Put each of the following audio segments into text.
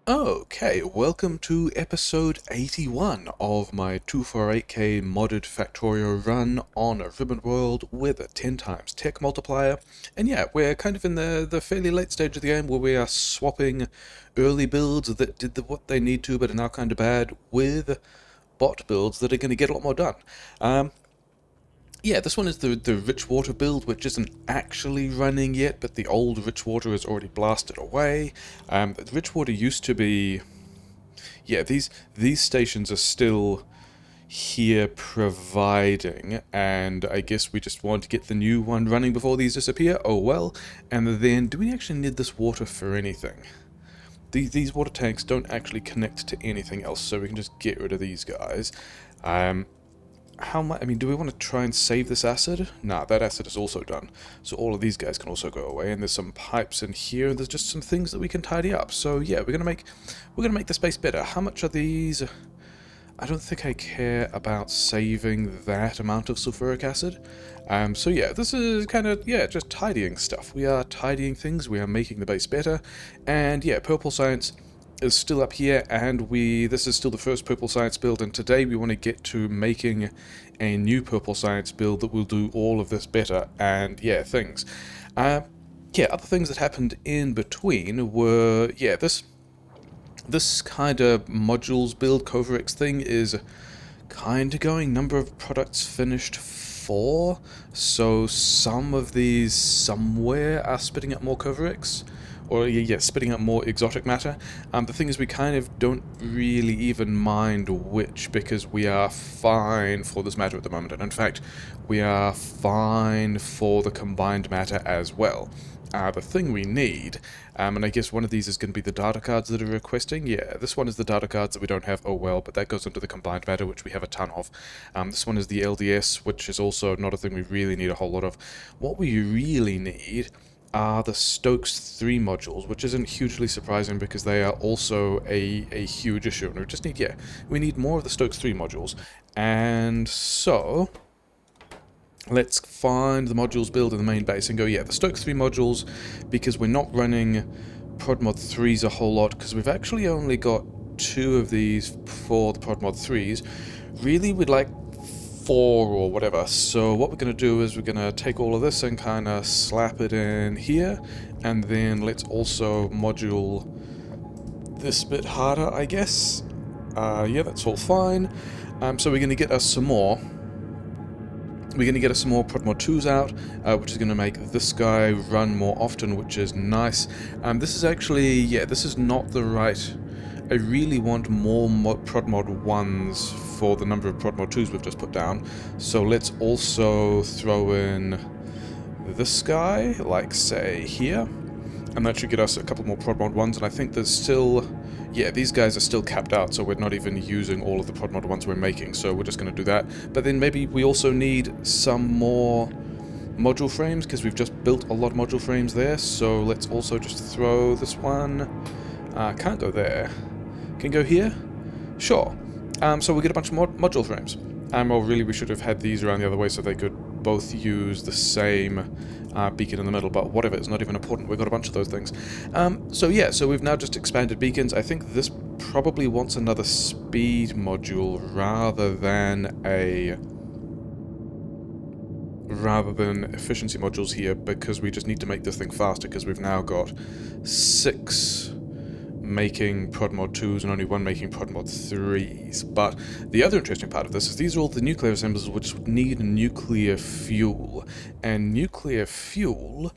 Okay, welcome to episode 81 of my 248k modded Factorio run on a Ribbon World with a 10 times tech multiplier. And yeah, we're kind of in the fairly late stage of the game where we are swapping early builds that did what they need to but are now kind of bad with bot builds that are going to get a lot more done. Yeah, this one is the rich water build, which isn't actually running yet, but the old rich water is already blasted away. The rich water used to be... Yeah, these stations are still here providing, and I guess we just want to get the new one running before these disappear. Oh well. And then, do we actually need this water for anything? These water tanks don't actually connect to anything else, so we can just get rid of these guys. How much? I mean, do we want to try and save this acid? Nah, that acid is also done. So all of these guys can also go away. And there's some pipes in here. And there's just some things that we can tidy up. So yeah, we're gonna make the space better. How much are these? I don't think I care about saving that amount of sulfuric acid. So yeah, this is kind of, yeah, just tidying stuff. We are tidying things. We are making the base better. And yeah, purple science is still up here, and this is still the first purple science build, and today we want to get to making a new purple science build that will do all of this better. And yeah, things yeah, other things that happened in between were, yeah, this kind of modules build Coverix thing is kind of going. Number of products finished 4, so some of these somewhere are spitting up more Coverix. Or, yeah, spitting up more exotic matter. The thing is, we kind of don't really even mind which, because we are fine for this matter at the moment. And in fact, we are fine for the combined matter as well. The thing we need, and I guess one of these is going to be the data cards that are requesting. Yeah, this one is the data cards that we don't have, oh well, but that goes into the combined matter, which we have a ton of. This one is the LDS, which is also not a thing we really need a whole lot of. What we really need are the Stokes 3 modules, which isn't hugely surprising because they are also a huge issue. And we just need, yeah, we need more of the Stokes 3 modules. And so, let's find the modules build in the main base and go, yeah, the Stokes 3 modules, because we're not running ProdMod 3s a whole lot, because we've actually only got 2 of these for the ProdMod 3s. Really, we'd like 4 or whatever. So what we're going to do is we're going to take all of this and kind of slap it in here, and then let's also module this bit harder, I guess. Yeah, that's all fine. So we're going to get us some more. We're going to get us some more ProdMod 2s out, which is going to make this guy run more often, which is nice. This is actually, yeah, this is not the right... I really want more ProdMod 1s for the number of ProdMod 2s we've just put down. So let's also throw in this guy, like say here. And that should get us a couple more ProdMod 1s, and I think there's still... Yeah, these guys are still capped out, so we're not even using all of the ProdMod 1s we're making, so we're just going to do that. But then maybe we also need some more module frames, because we've just built a lot of module frames there, so let's also just throw this one... can't go there. Can go here? Sure. So we get a bunch of module frames. Well, really, we should have had these around the other way so they could both use the same beacon in the middle, but whatever, it's not even important. We've got a bunch of those things. So yeah, so we've now just expanded beacons. I think this probably wants another speed module rather than efficiency modules here, because we just need to make this thing faster, because we've now got 6 making ProdMod 2s and only 1 making ProdMod 3s. But the other interesting part of this is these are all the nuclear assemblies which need nuclear fuel. And nuclear fuel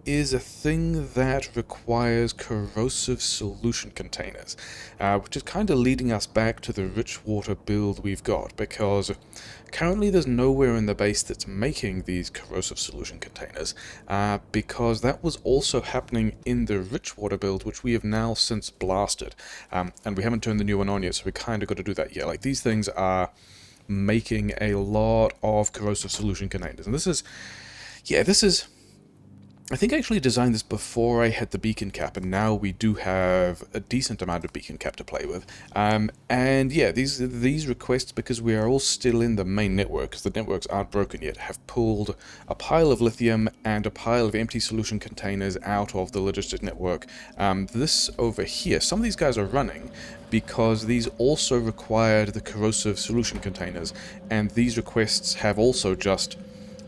is a thing that requires corrosive solution containers, which is kind of leading us back to the rich water build we've got, because currently there's nowhere in the base that's making these corrosive solution containers, because that was also happening in the rich water build, which we have now since blasted, and we haven't turned the new one on yet, so we kind of got to do that. Yeah, like these things are making a lot of corrosive solution containers, and this is, yeah, this is I think I actually designed this before I had the beacon cap, and now we do have a decent amount of beacon cap to play with. And yeah, these requests, because we are all still in the main network, because the networks aren't broken yet, have pulled a pile of lithium and a pile of empty solution containers out of the logistic network. This over here, some of these guys are running because these also required the corrosive solution containers, and these requests have also just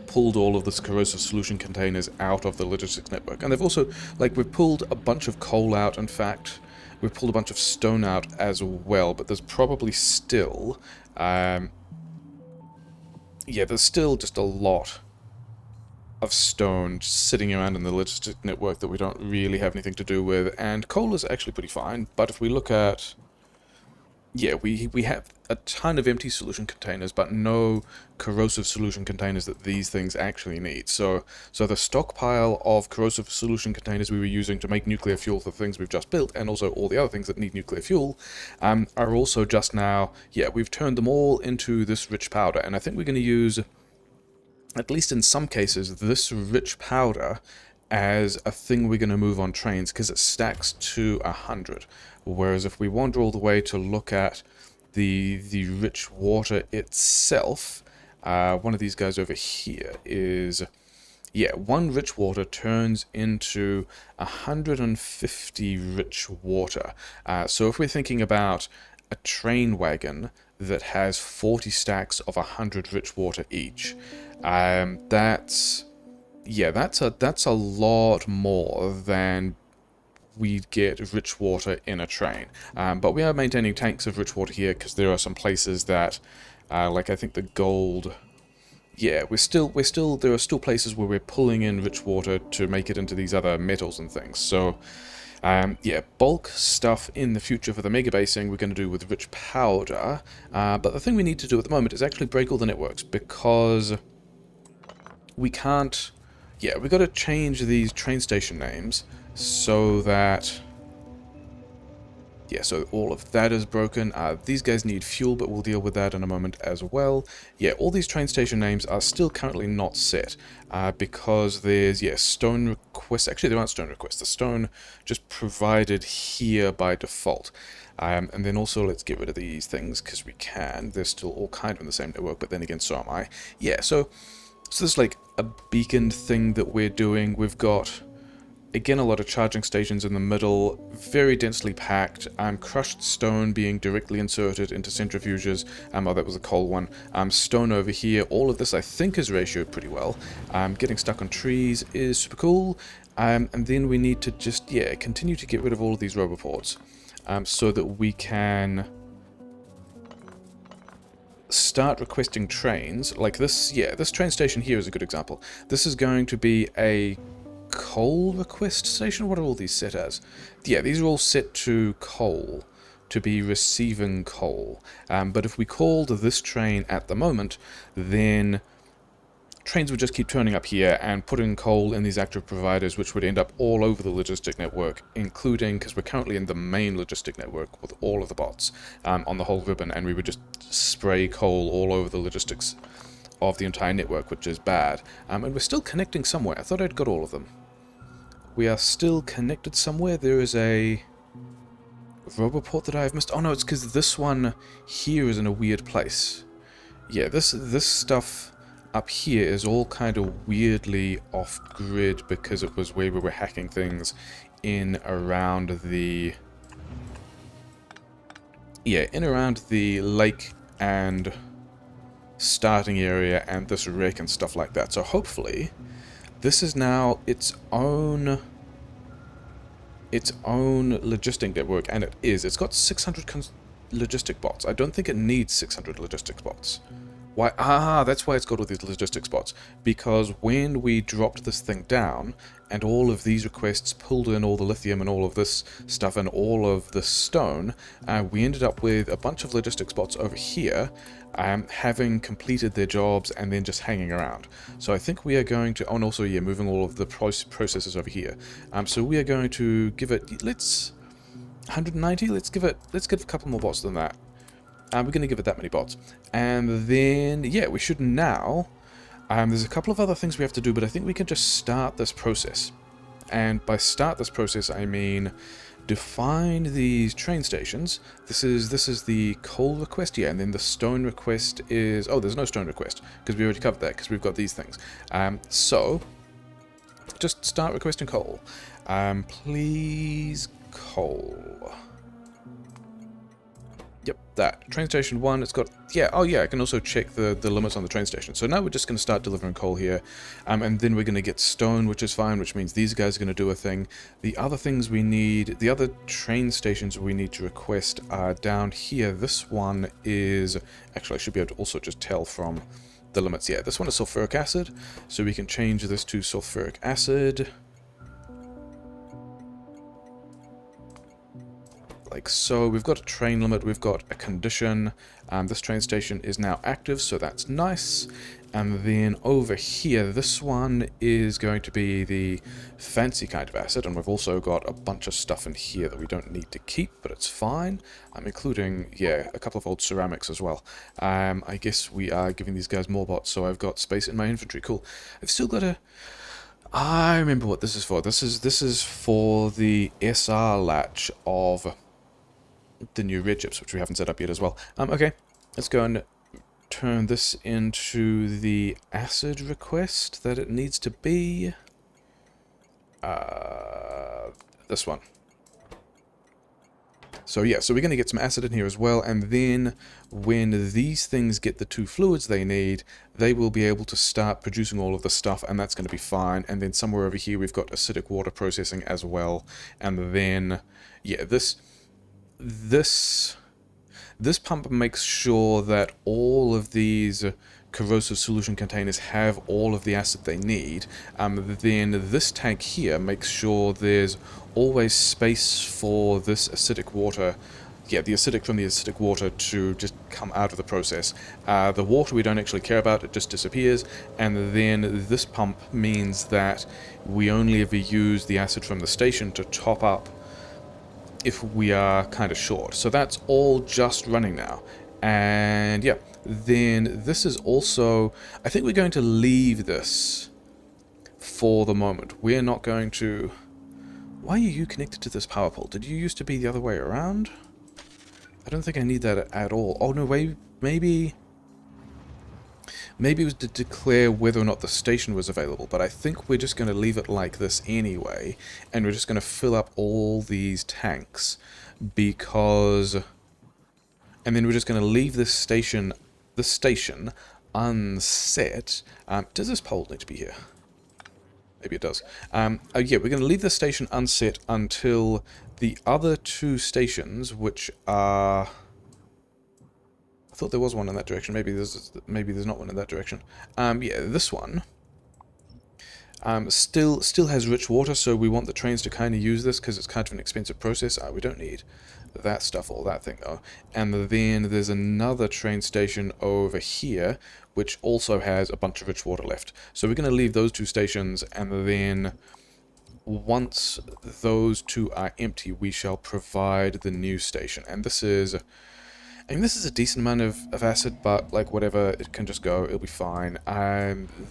pulled all of this corrosive solution containers out of the logistics network. And they've also, like, we've pulled a bunch of coal out, in fact. We've pulled a bunch of stone out as well, but there's probably still, yeah, there's still just a lot of stone sitting around in the logistic network that we don't really have anything to do with, and coal is actually pretty fine, but if we look at, yeah, we have a ton of empty solution containers, but no corrosive solution containers that these things actually need. So the stockpile of corrosive solution containers we were using to make nuclear fuel for the things we've just built, and also all the other things that need nuclear fuel, are also just now, yeah, we've turned them all into this rich powder, and I think we're going to use, at least in some cases, this rich powder as a thing we're going to move on trains, because it stacks to 100. Whereas if we wander all the way to look at the rich water itself, one of these guys over here is, yeah, one rich water turns into 150 rich water. So if we're thinking about a train wagon that has 40 stacks of 100 rich water each, that's a lot more than we'd get rich water in a train. But we are maintaining tanks of rich water here because there are some places that, like I think the gold, yeah, there are still places where we're pulling in rich water to make it into these other metals and things. So, yeah, bulk stuff in the future for the mega basing we're going to do with rich powder. But the thing we need to do at the moment is actually break all the networks, because we can't, yeah, we got to change these train station names so that, yeah, so all of that is broken. These guys need fuel, but we'll deal with that in a moment as well. Yeah, all these train station names are still currently not set, because there's, yeah, stone requests. Actually, there aren't stone requests. The stone just provided here by default. And then also, let's get rid of these things, because we can. They're still all kind of in the same network, but then again, so am I. Yeah, so this is like a beacon thing that we're doing. We've got, again, a lot of charging stations in the middle, very densely packed, crushed stone being directly inserted into centrifuges. Oh, that was a coal one. Stone over here. All of this, I think, is ratioed pretty well. Getting stuck on trees is super cool. And then we need to just, yeah, continue to get rid of all of these roboports, so that we can start requesting trains. Like this, yeah, this train station here is a good example. This is going to be a coal request station. What are all these set as? Yeah, these are all set to coal, to be receiving coal. But if we called this train at the moment, then trains would just keep turning up here and putting coal in these active providers, which would end up all over the logistic network, including, because we're currently in the main logistic network with all of the bots on the whole ribbon, and we would just spray coal all over the logistics of the entire network, which is bad. And we're still connecting somewhere. I thought I'd got all of them. We are still connected somewhere. There is a roboport that I've missed. Oh no, it's because this one here is in a weird place. Yeah, this stuff up here is all kind of weirdly off-grid because it was where we were hacking things in around the, yeah, in around the lake and starting area and this wreck and stuff like that. So hopefully this is now its own logistic network, and it is. It's got 600 logistic bots. I don't think it needs 600 logistics bots. Why? Ah, that's why it's got all these logistics bots. Because when we dropped this thing down, and all of these requests pulled in all the lithium and all of this stuff and all of the stone, we ended up with a bunch of logistics bots over here, having completed their jobs and then just hanging around. So I think we are going to, oh, and also, yeah, moving all of the processes over here. So we are going to give it, let's, 190, let's give a couple more bots than that. We're going to give it that many bots. And then, yeah, we should now There's a couple of other things we have to do, but I think we can just start this process. And by start this process, I mean define these train stations. This is the coal request, yeah, and then the stone request is... Oh, there's no stone request, because we already covered that, because we've got these things. So, just start requesting coal. Please, coal. Yep, that. Train station 1, it's got... Yeah, oh yeah, I can also check the limits on the train station. So now we're just going to start delivering coal here. And then we're going to get stone, which is fine, which means these guys are going to do a thing. The other things we need... The other train stations we need to request are down here. This one is... Actually, I should be able to also just tell from the limits. Yeah, this one is sulfuric acid. So we can change this to sulfuric acid. Like so. We've got a train limit, we've got a condition. This train station is now active, so that's nice. And then over here, this one is going to be the fancy kind of acid, and we've also got a bunch of stuff in here that we don't need to keep, but it's fine. Including, yeah, a couple of old ceramics as well. I guess we are giving these guys more bots, so I've got space in my inventory. Cool. I've still got a... I remember what this is for. This is for the SR latch of the new red chips, which we haven't set up yet as well. Okay, let's go and turn this into the acid request that it needs to be. This one. So yeah, so we're going to get some acid in here as well, and then when these things get the two fluids they need, they will be able to start producing all of the stuff, and that's going to be fine. And then somewhere over here we've got acidic water processing as well, and then, yeah, this pump makes sure that all of these corrosive solution containers have all of the acid they need. Then this tank here makes sure there's always space for this acidic water, yeah, the acidic from the acidic water to just come out of the process. The water we don't actually care about, it just disappears, and then this pump means that we only ever use the acid from the station to top up if we are kind of short. So that's all just running now. And yeah, then this is also... I think we're going to leave this for the moment. We're not going to... Why are you connected to this power pole? Did you used to be the other way around? I don't think I need that at all. Oh no, wait, maybe it was to declare whether or not the station was available, but I think we're just going to leave it like this anyway, and we're just going to fill up all these tanks, because... And then we're just going to leave this station unset. Does this pole need to be here? Maybe it does. Yeah, we're going to leave this station unset until the other two stations, which are... I thought there was one in that direction. Maybe there's not one in that direction. Yeah, this one still has rich water, so we want the trains to kind of use this because it's kind of an expensive process. We don't need that stuff or that thing though. And then there's another train station over here which also has a bunch of rich water left. So we're going to leave those two stations, and then once those two are empty, we shall provide the new station. And this is... I mean, this is a decent amount of acid, but, like, whatever, it can just go, it'll be fine.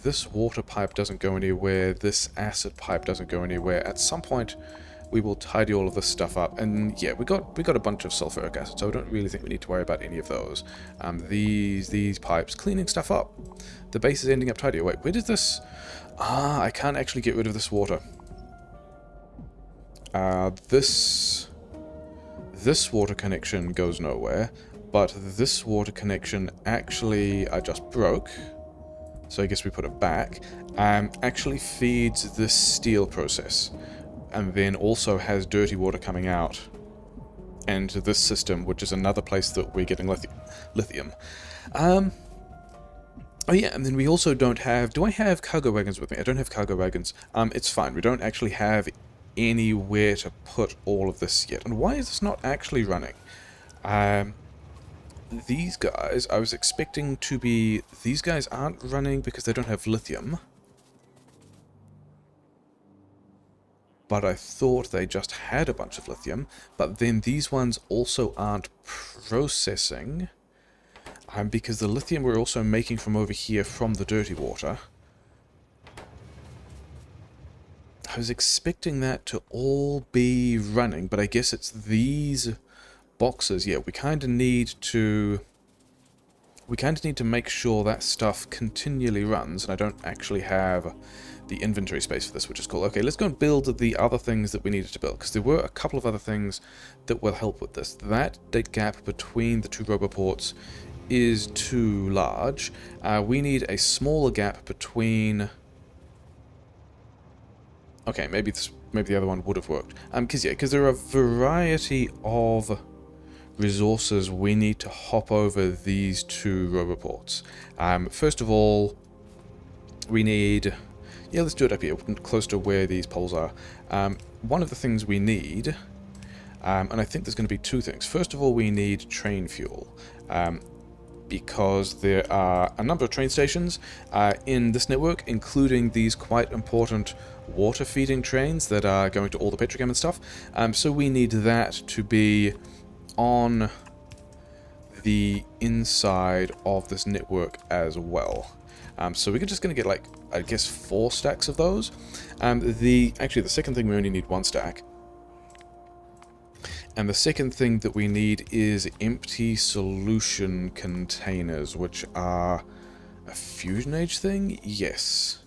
This water pipe doesn't go anywhere, this acid pipe doesn't go anywhere. At some point, we will tidy all of this stuff up, and yeah, we got a bunch of sulfuric acid, so I don't really think we need to worry about any of those. These pipes, cleaning stuff up. The base is ending up tidy. Wait, where did this... I can't actually get rid of this water. This water connection goes nowhere. But this water connection actually, I just broke, so I guess we put it back, actually feeds this steel process, and then also has dirty water coming out into this system, which is another place that we're getting lithium. Oh yeah, and then we also don't have... Do I have cargo wagons with me? I don't have cargo wagons. It's fine, we don't actually have anywhere to put all of this yet. And why is this not actually running? These guys, I was expecting to be... These guys aren't running because they don't have lithium. But I thought they just had a bunch of lithium. But then these ones also aren't processing. because the lithium we're also making from over here from the dirty water. I was expecting that to all be running, but I guess it's these boxes. Yeah, we kind of need to make sure that stuff continually runs, and I don't actually have the inventory space for this, which is cool. Okay, let's go and build the other things that we needed to build, because there were a couple of other things that will help with this. That gap between the two roboports is too large. We need a smaller gap between... Okay, maybe the other one would have worked. Because there are a variety of resources we need to hop over these two roboports. First of all, we need... Yeah, let's do it up here, close to where these poles are. One of the things we need, and I think there's going to be two things. First of all, we need train fuel, because there are a number of train stations in this network, including these quite important water-feeding trains that are going to all the petrochem and stuff. So we need that to be on the inside of this network as well. So we're just going to get, like, I guess 4 stacks of those. Actually, the second thing, we only need 1 stack. And the second thing that we need is empty solution containers, which are a fusion age thing? Yes.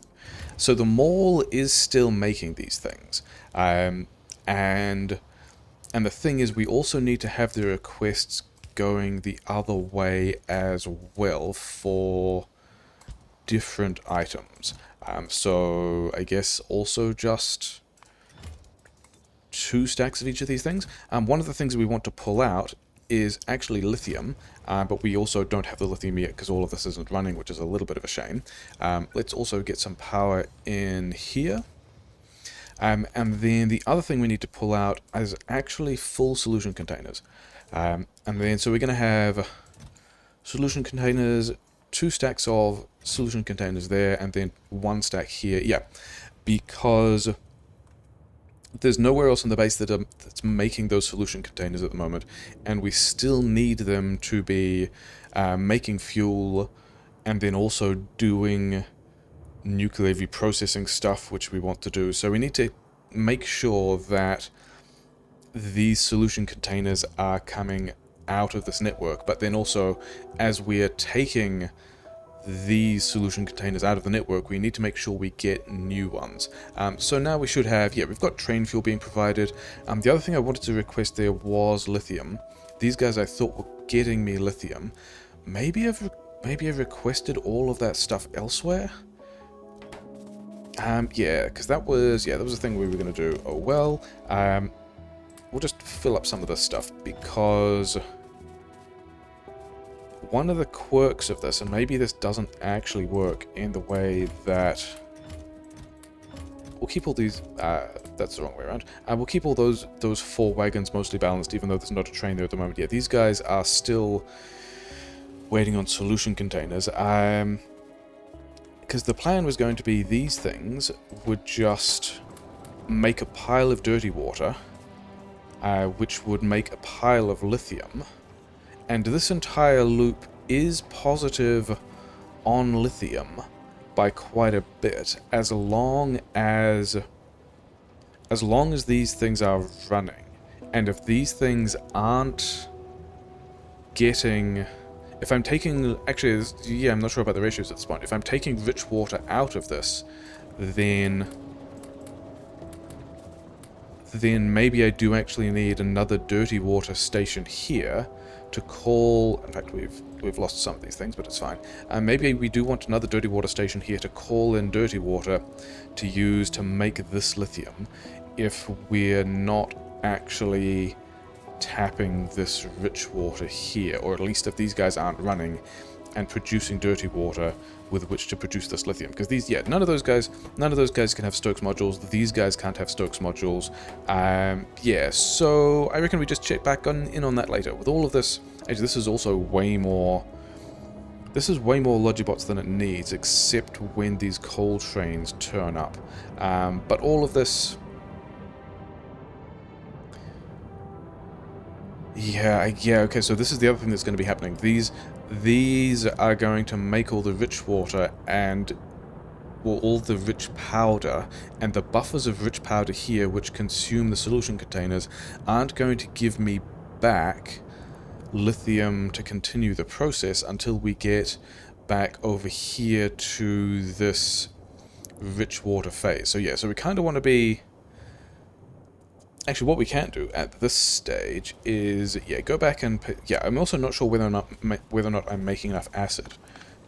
So the mall is still making these things. And the thing is, we also need to have the requests going the other way as well for different items. So I guess also just 2 stacks of each of these things. One of the things we want to pull out is actually lithium, but we also don't have the lithium yet because all of this isn't running, which is a little bit of a shame. Let's also get some power in here. And then the other thing we need to pull out is actually full solution containers. And then, so we're going to have solution containers, 2 stacks of solution containers there, and then 1 stack here. Yeah, because there's nowhere else in the base that's making those solution containers at the moment, and we still need them to be making fuel, and then also doing nuclear reprocessing stuff, which we want to do. So we need to make sure that these solution containers are coming out of this network, but then also, as we are taking these solution containers out of the network, we need to make sure we get new ones. So now we should have, yeah, we've got train fuel being provided. The other thing I wanted to request there was lithium. These guys I thought were getting me lithium. Maybe I've requested all of that stuff elsewhere. Yeah, because that was a thing we were going to do. Oh well. We'll just fill up some of this stuff, because one of the quirks of this, and maybe this doesn't actually work in the way that... We'll keep all these... that's the wrong way around. We'll keep all those 4 wagons mostly balanced, even though there's not a train there at the moment. Yeah, these guys are still waiting on solution containers. Because the plan was going to be these things would just make a pile of dirty water, which would make a pile of lithium. And this entire loop is positive on lithium by quite a bit, as long as these things are running. And if these things aren't getting... If I'm taking... Actually, yeah, I'm not sure about the ratios at this point. If I'm taking rich water out of this, then maybe I do actually need another dirty water station here to call... In fact, we've lost some of these things, but it's fine. Maybe we do want another dirty water station here to call in dirty water to use to make this lithium, if we're not actually tapping this rich water here, or at least if these guys aren't running and producing dirty water with which to produce this lithium. Because these, yeah, none of those guys can have Stokes modules. These guys can't have Stokes modules. Yeah, so I reckon we just check back in on that later. With all of this, actually, this is also way more... This is way more logibots than it needs, except when these coal trains turn up. But all of this... Yeah, okay, so this is the other thing that's going to be happening. these are going to make all the rich water and, well, all the rich powder, and the buffers of rich powder here, which consume the solution containers, aren't going to give me back lithium to continue the process until we get back over here to this rich water phase. So yeah, so we kind of want to be... Actually, what we can do at this stage is, yeah, go back and... Yeah, I'm also not sure whether or not I'm making enough acid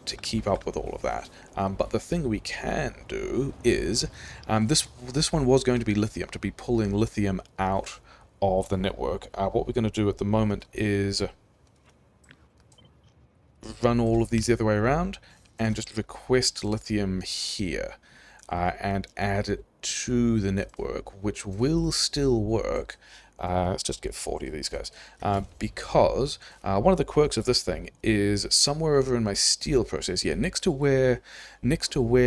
to keep up with all of that. But the thing we can do is... this one was going to be lithium, to be pulling lithium out of the network. What we're going to do at the moment is run all of these the other way around and just request lithium here and add it to the network, which will still work. Let's just get 40 of these guys, because one of the quirks of this thing is somewhere over in my steel process, yeah, next to where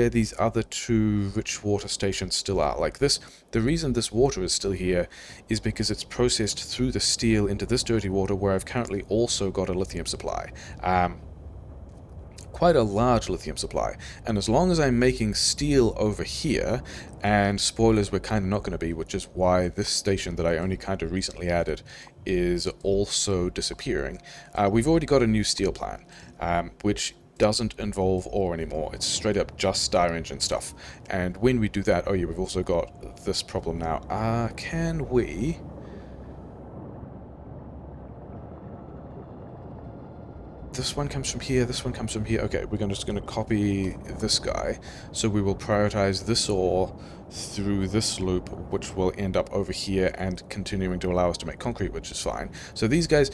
these other two rich water stations still are. Like this, the reason this water is still here is because it's processed through the steel into this dirty water, where I've currently also got a lithium supply. Quite a large lithium supply, and as long as I'm making steel over here, and spoilers, we're kind of not going to be, which is why this station that I only kind of recently added is also disappearing. We've already got a new steel plan, which doesn't involve ore anymore. It's straight up just star engine stuff, and when we do that, oh yeah, we've also got this problem now. Can we... This one comes from here, this one comes from here. Okay, we're just going to copy this guy. So we will prioritize this ore through this loop, which will end up over here and continuing to allow us to make concrete, which is fine. So these guys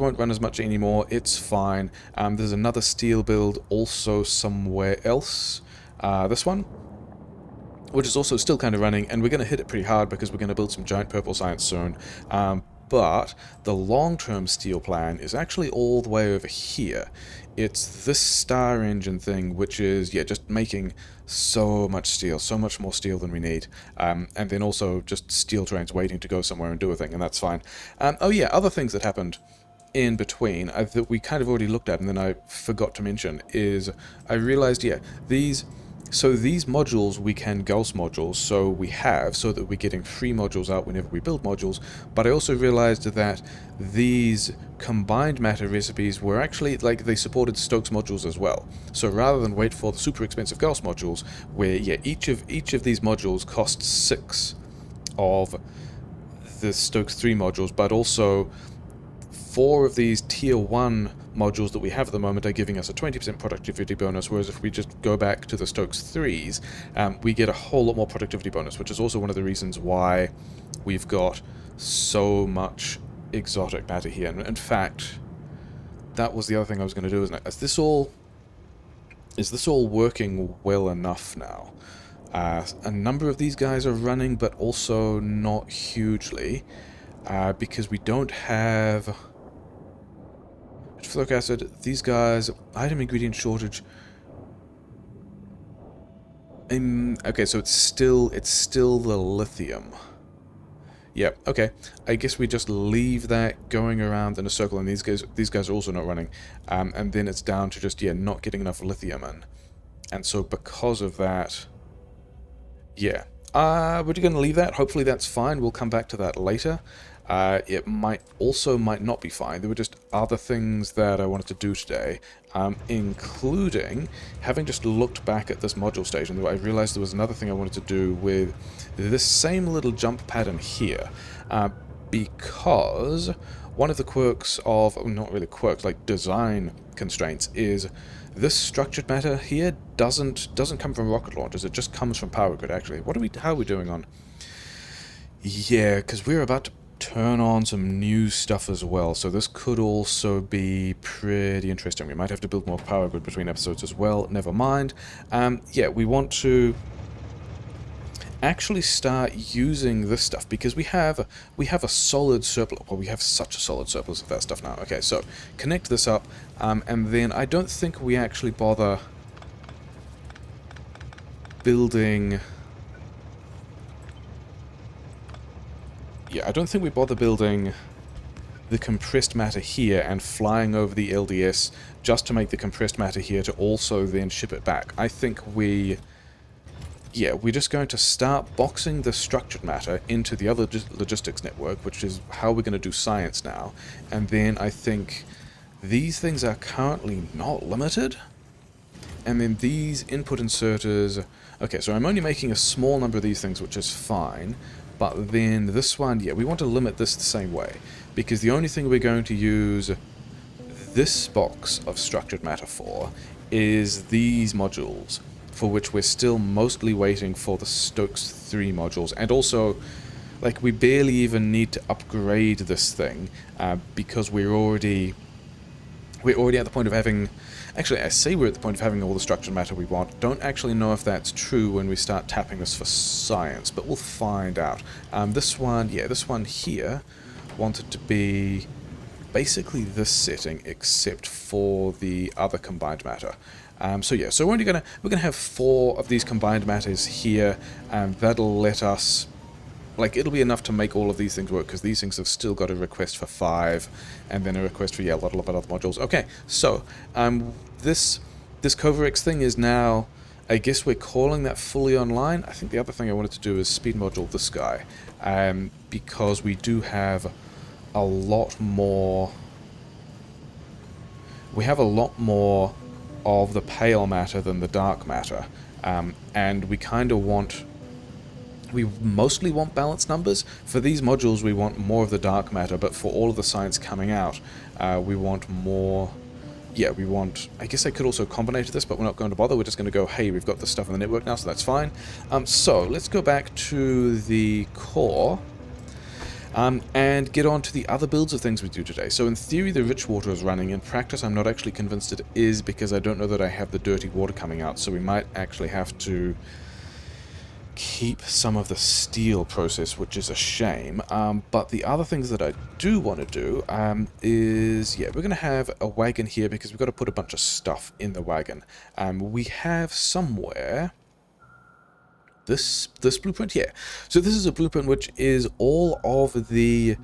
won't run as much anymore. It's fine. There's another steel build also somewhere else. This one, which is also still kind of running, and we're going to hit it pretty hard because we're going to build some giant purple science soon. But the long-term steel plan is actually all the way over here. It's this star engine thing, which is, yeah, just making so much steel, so much more steel than we need. And then also just steel trains waiting to go somewhere and do a thing, and that's fine. Oh yeah, other things that happened in between that we kind of already looked at and then I forgot to mention is I realized, yeah, these modules we can Gauss modules, so that we're getting free modules out whenever we build modules, but I also realized that these combined matter recipes were actually, like, they supported Stokes modules as well. So rather than wait for the super expensive Gauss modules, where, yeah, each of these modules costs 6 of the Stokes 3 modules, but also 4 of these tier 1 modules that we have at the moment are giving us a 20% productivity bonus, whereas if we just go back to the Stokes 3s, we get a whole lot more productivity bonus, which is also one of the reasons why we've got so much exotic matter here. And in fact, that was the other thing I was going to do, isn't it? Is this all working well enough now? A number of these guys are running, but also not hugely, because we don't have... Fluoric acid, these guys, item ingredient shortage. Okay, so it's still the lithium. Yeah, okay. I guess we just leave that going around in a circle, and these guys are also not running. And then it's down to just, yeah, not getting enough lithium in. And so because of that, yeah. We're going to leave that. Hopefully that's fine. We'll come back to that later. It might not be fine. There were just other things that I wanted to do today, including having just looked back at this module station, I realized there was another thing I wanted to do with this same little jump pattern here, because one of the quirks of, not really quirks, like design constraints, is this structured matter here doesn't come from rocket launchers. It just comes from power grid. Actually, how are we doing on? Yeah, because we're about to turn on some new stuff as well, so this could also be pretty interesting. We might have to build more power grid between episodes as well. Never mind. Yeah, we want to actually start using this stuff because we have a solid surplus. Well, we have such a solid surplus of that stuff now. Okay, so connect this up, and then I don't think we actually bother building... Yeah, I don't think we bother building the compressed matter here and flying over the LDS just to make the compressed matter here to also then ship it back. I think we're just going to start boxing the structured matter into the other logistics network, which is how we're going to do science now. And then I think these things are currently not limited. And then these input inserters... Okay, so I'm only making a small number of these things, which is fine. But then this one, yeah, we want to limit this the same way. Because the only thing we're going to use this box of structured matter for is these modules, for which we're still mostly waiting for the Stokes 3 modules. And also, like, we barely even need to upgrade this thing, because we're already at the point of having... Actually, I say we're at the point of having all the structured matter we want. Don't actually know if that's true when we start tapping this for science, but we'll find out. This one here wanted to be basically this setting, except for the other combined matter. So we're gonna have 4 of these combined matters here, and that'll let us... Like, it'll be enough to make all of these things work, because these things have still got a request for 5, and then a request for, a lot of other modules. Okay, so, this Coverx thing is now... I guess we're calling that fully online. I think the other thing I wanted to do is speed module this guy, because we do have a lot more... We have a lot more of the pale matter than the dark matter, and we kind of want... We mostly want balanced numbers. For these modules, we want more of the dark matter, but for all of the science coming out, we want more... Yeah, we want... I guess I could also combine this, but we're not going to bother. We're just going to go, hey, we've got this stuff in the network now, so that's fine. So, let's go back to the core, and get on to the other builds of things we do today. So in theory, the rich water is running. In practice, I'm not actually convinced it is, because I don't know that I have the dirty water coming out, so we might actually have to... keep some of the steel process, which is a shame. But the other things that I do want to do is, we're going to have a wagon here because we've got to put a bunch of stuff in the wagon. We have somewhere this blueprint here. So this is a blueprint which is all of the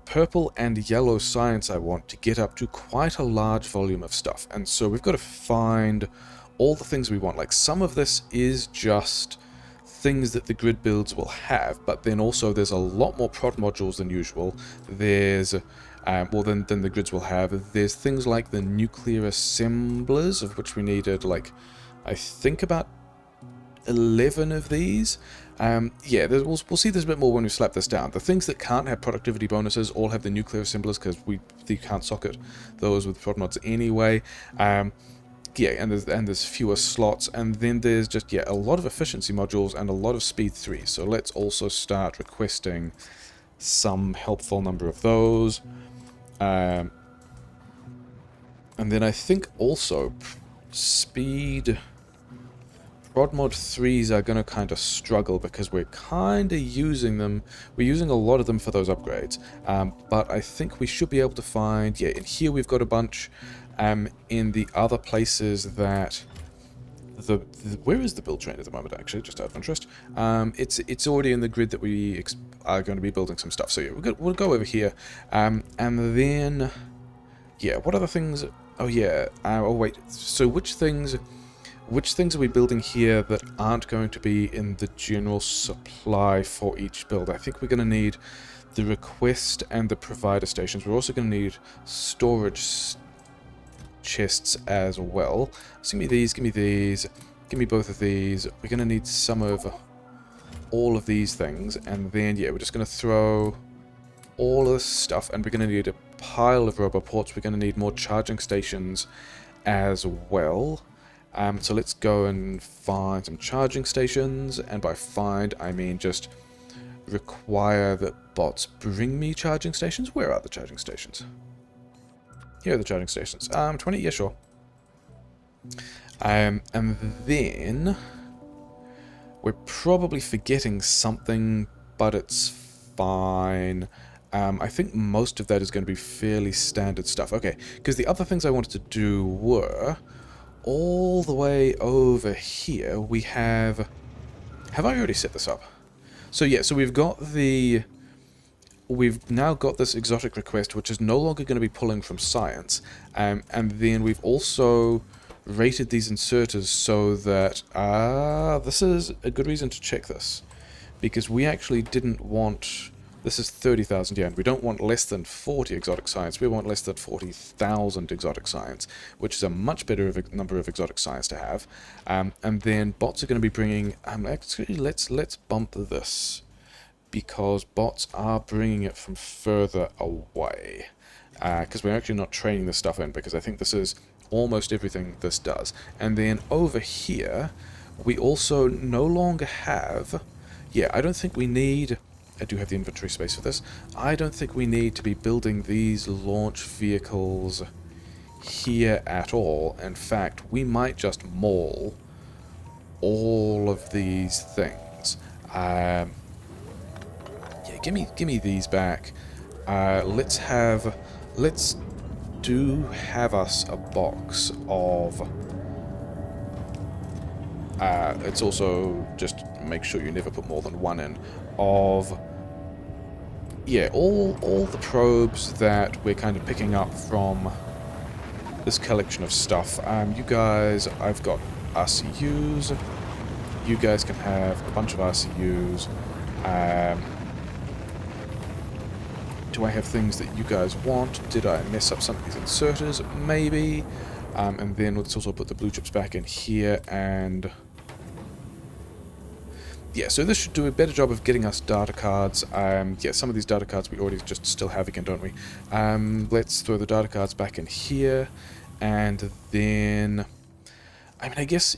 purple and yellow science I want to get up to quite a large volume of stuff. And so we've got to find all the things we want. Like, some of this is just things that the grid builds will have, but then also there's a lot more prod modules than usual. There's than the grids will have. There's things like the nuclear assemblers, of which we needed, like, I think about 11 of these. We'll see this a bit more when we slap this down. The things that can't have productivity bonuses all have the nuclear assemblers, because you can't socket those with prod mods anyway. And there's fewer slots, and then there's just a lot of efficiency modules and a lot of speed 3. So let's also start requesting some helpful number of those. And then I think also speed prod mod 3s are going to kind of struggle, because we're kind of using them. We're using a lot of them for those upgrades. But I think we should be able to find, in here we've got a bunch. In the other places that where is the build train at the moment, actually, just out of interest? It's already in the grid that we are going to be building some stuff. So we'll go over here, and then what other things? Oh wait. So which things are we building here that aren't going to be in the general supply for each build? I think we're going to need the request and the provider stations. We're also going to need storage chests as well. So give me these, give me both of these. We're going to need some of all of these things, and then we're just going to throw all of this stuff, and we're going to need a pile of roboports. We're going to need more charging stations as well. So let's go and find some charging stations, and by find I mean just require that bots bring me charging stations. Where are the charging stations? Here are the charging stations. 20? Yeah, sure. And then we're probably forgetting something, but it's fine. I think most of that is going to be fairly standard stuff. Okay, because the other things I wanted to do were all the way over here. We have I already set this up? So so we've got the we've now got this exotic request, which is no longer going to be pulling from science, and then we've also rated these inserters so that this is a good reason to check this, because we actually didn't want. This is 30,000 yen. We don't want less than 40 exotic science. We want less than 40,000 exotic science, which is a much better number of exotic science to have. And then bots are going to be bringing. Actually, let's bump this, because bots are bringing it from further away. Because we're actually not training this stuff in, because I think this is almost everything this does. And then over here, we also no longer have. Yeah, I don't think we need. I do have the inventory space for this. I don't think we need to be building these launch vehicles here at all. In fact, we might just maul all of these things. Yeah, give me these back. Let's have us a box of. It's also just make sure you never put more than one in of. Yeah, all the probes that we're kind of picking up from this collection of stuff. You guys, I've got RCUs. You guys can have a bunch of RCUs. Do I have things that you guys want? Did I mess up some of these inserters? Maybe. And then let's also put the blue chips back in here and. Yeah, so this should do a better job of getting us data cards. Yeah, some of these data cards we already just still have again, don't we? Let's throw the data cards back in here, and then, I mean, I guess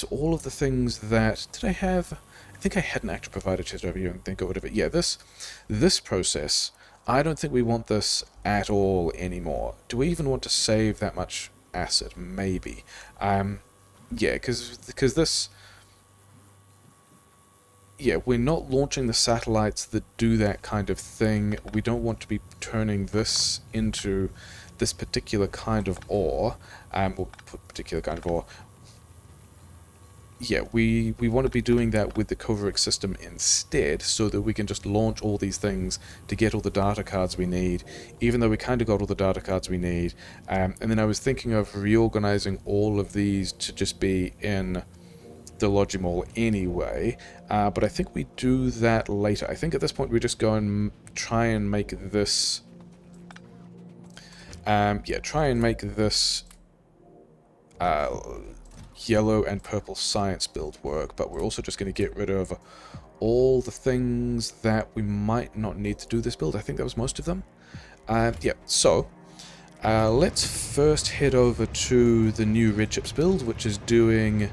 all of the things that, did I have? I think I had an actor provider chest over here, and then got rid of it. Yeah, this process, I don't think we want this at all anymore. Do we even want to save that much acid? Maybe. Yeah, because this. Yeah, we're not launching the satellites that do that kind of thing. We don't want to be turning this into this particular kind of ore. Or particular kind of ore. Yeah, we want to be doing that with the Coveric system instead, so that we can just launch all these things to get all the data cards we need, even though we kind of got all the data cards we need. And then I was thinking of reorganizing all of these to just be in the Logimol anyway, but I think we do that later. I think at this point we just go and try and make this yellow and purple science build work, but we're also just going to get rid of all the things that we might not need to do this build. I think that was most of them. Yeah, so let's first head over to the new red chips build, which is doing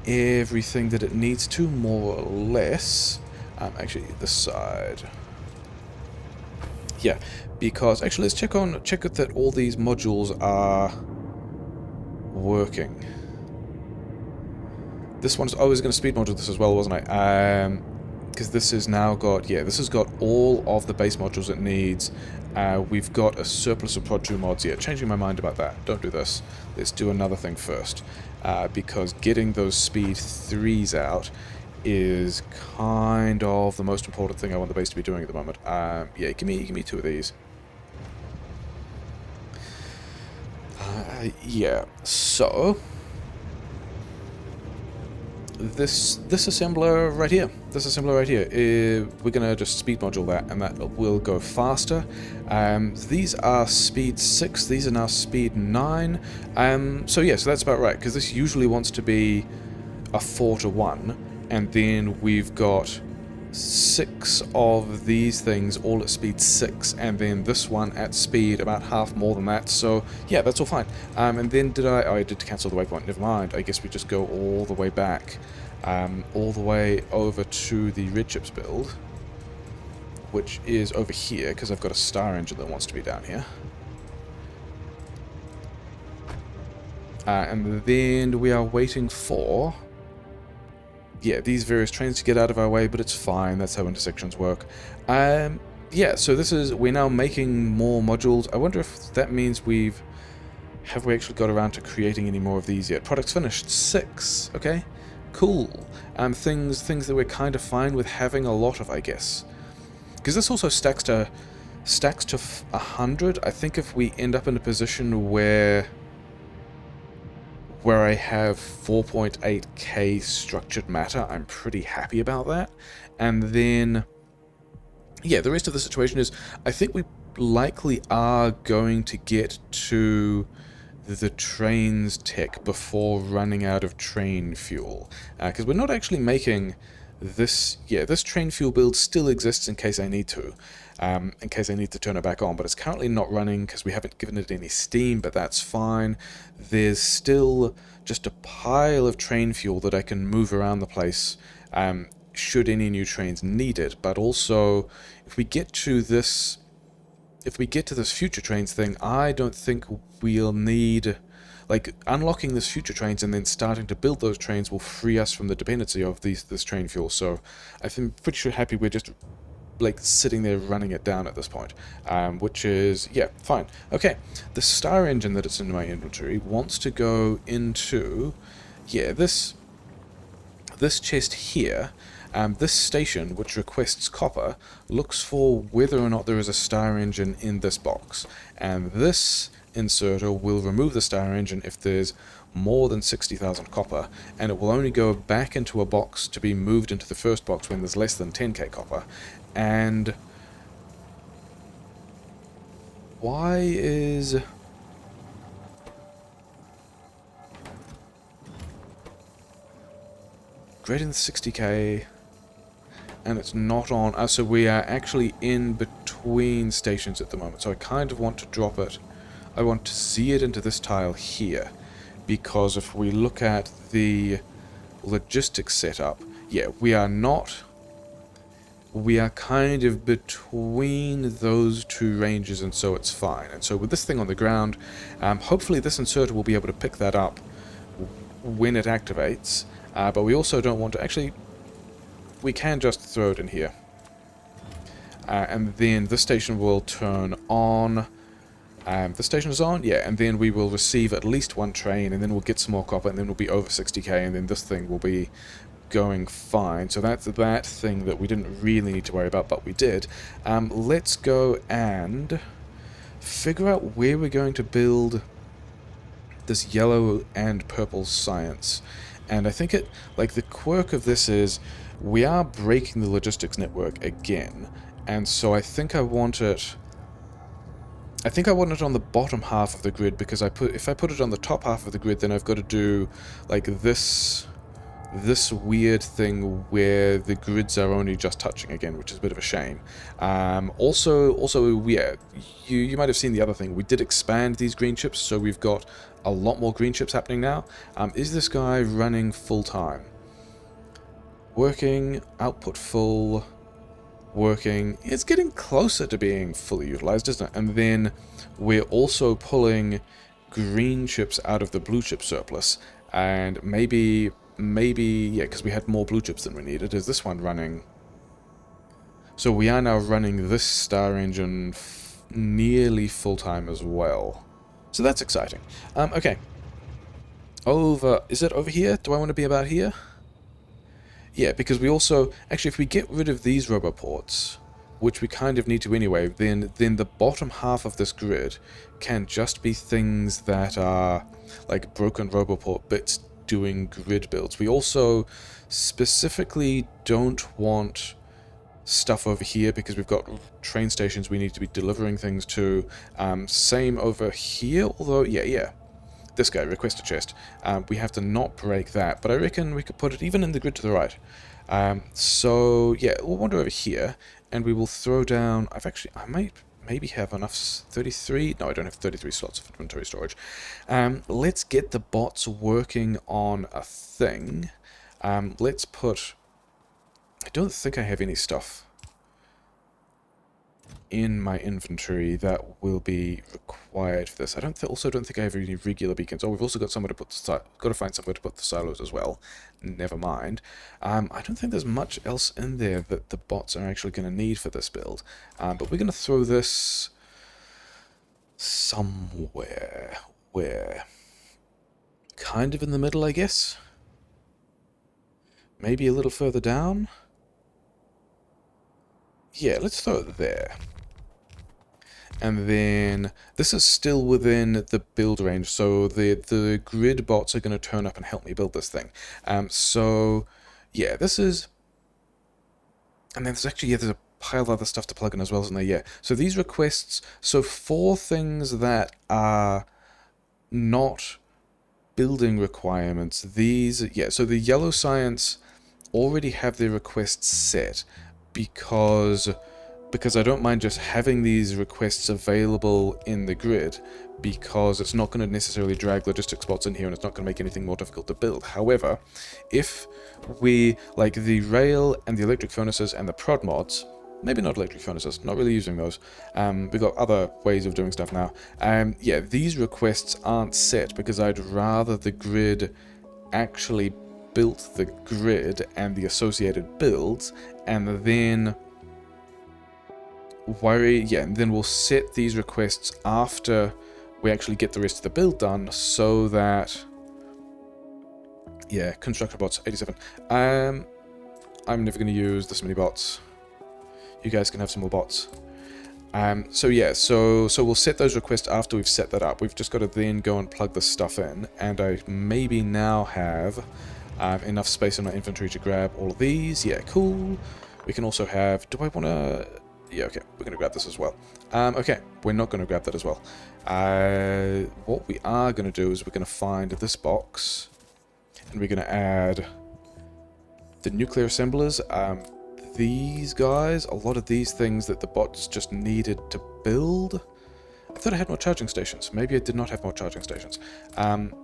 everything that it needs to, more or less. Actually, this side. Yeah, because actually, let's check that all these modules are working. This one's always going to speed module this as well, wasn't I? Because this has now got, yeah, this has got all of the base modules it needs. We've got a surplus of Prod 2 mods. Yeah, changing my mind about that. Don't do this. Let's do another thing first. Because getting those speed 3s out is kind of the most important thing I want the base to be doing at the moment. Yeah, give me 2 of these. Yeah, so this assembler right here. We're gonna just speed module that, and that will go faster. These are speed 6. These are now speed 9. So yeah, so that's about right, because this usually wants to be a 4-to-1, and then we've got 6 of these things all at speed 6, and then this one at speed about half more than that. So yeah, that's all fine. And then I did cancel the waypoint. Never mind. I guess we just go all the way back, all the way over to the red chips build, which is over here, because I've got a star engine that wants to be down here. And then we are waiting for, yeah, these various trains to get out of our way, but it's fine. That's how intersections work. Yeah, so we're now making more modules. I wonder if that means have we actually got around to creating any more of these yet? Products finished, 6. Okay, cool. Things that we're kind of fine with having a lot of, I guess. because this also stacks to 100. I think if we end up in a position where I have 4.8k structured matter, I'm pretty happy about that. And then, yeah, the rest of the situation is, I think we likely are going to get to the trains tech before running out of train fuel, because we're not actually making this. Yeah, this train fuel build still exists in case I need to, turn it back on, but it's currently not running because we haven't given it any steam, but that's fine. There's still just a pile of train fuel that I can move around the place, should any new trains need it. But also, if we get to this future trains thing, I don't think we'll need, like, unlocking this future trains and then starting to build those trains will free us from the dependency of this train fuel. So I think pretty sure happy we're just like sitting there running it down at this point, which is, yeah, fine. Okay, the star engine that it's in my inventory wants to go into, yeah, this chest here. This station, which requests copper, looks for whether or not there is a star engine in this box, and this inserter will remove the star engine if there's more than 60,000 copper, and it will only go back into a box to be moved into the first box when there's less than 10k copper. And why is... greater than 60k, and it's not on... so we are actually in between stations at the moment, so I kind of want to drop it. I want to see it into this tile here, because if we look at the logistics setup, yeah, we are not... we are kind of between those two ranges, and so it's fine. And so with this thing on the ground, hopefully this inserter will be able to pick that up when it activates, but we also don't want to... actually, we can just throw it in here. And then this station will turn on. The station is on, yeah, and then we will receive at least one train, and then we'll get some more copper, and then we'll be over 60k, and then this thing will be going fine. So that's that thing that we didn't really need to worry about, but we did. Let's go and figure out where we're going to build this yellow and purple science. And I think it, like, the quirk of this is we are breaking the logistics network again, and so I think I want it on the bottom half of the grid, because if I put it on the top half of the grid, then I've got to do like this weird thing where the grids are only just touching again, which is a bit of a shame. Also, yeah, you might have seen the other thing. We did expand these green chips, so we've got a lot more green chips happening now. Is this guy running full time? Working, output full, working. It's getting closer to being fully utilized, isn't it? And then we're also pulling green chips out of the blue chip surplus, and maybe, yeah, because we had more blue chips than we needed. Is this one running? So we are now running this star engine nearly full-time as well. So that's exciting. Okay. Is it over here? Do I want to be about here? Yeah, because we also... actually, if we get rid of these roboports, which we kind of need to anyway, then the bottom half of this grid can just be things that are like broken roboport bits doing grid builds. We also specifically don't want stuff over here because we've got train stations we need to be delivering things to. Same over here, although, yeah. This guy, request a chest. We have to not break that, but I reckon we could put it even in the grid to the right. So, yeah, we'll wander over here, and we will throw down... I might maybe have enough... 33? No, I don't have 33 slots of inventory storage. Let's get the bots working on a thing. Let's put... I don't think I have any stuff in my inventory that will be required for this. I also don't think I have any regular beacons. Oh, we've also got somewhere to put got to find somewhere to put the silos as well. Never mind. I don't think there's much else in there that the bots are actually going to need for this build. But we're going to throw this somewhere. Where? Kind of in the middle, I guess. Maybe a little further down. yeah, let's throw it there. And then this is still within the build range, so the grid bots are going to turn up and help me build this thing. So yeah, this is, and then there's actually, yeah, there's a pile of other stuff to plug in as well, isn't there? Yeah. So these requests, so for things that are not building requirements, these, yeah, so the yellow science already have their requests set because I don't mind just having these requests available in the grid, because it's not going to necessarily drag logistics bots in here and it's not going to make anything more difficult to build. However, if we, like the rail and the electric furnaces and the prod mods, maybe not electric furnaces, not really using those, we've got other ways of doing stuff now. Yeah, these requests aren't set because I'd rather the grid actually built the grid and the associated builds, and then and then we'll set these requests after we actually get the rest of the build done, so that, yeah, constructor bots 87. I'm never going to use this many bots. You guys can have some more bots. So yeah, so we'll set those requests after we've set that up. We've just got to then go and plug this stuff in, and I maybe now have enough space in my inventory to grab all of these. Yeah, cool. We can also have, do I want to, yeah, okay, we're going to grab this as well. Okay, we're not going to grab that as well. What we are going to do is we're going to find this box, and we're going to add the nuclear assemblers. These guys, a lot of these things that the bots just needed to build. I thought I had more charging stations. Maybe I did not have more charging stations.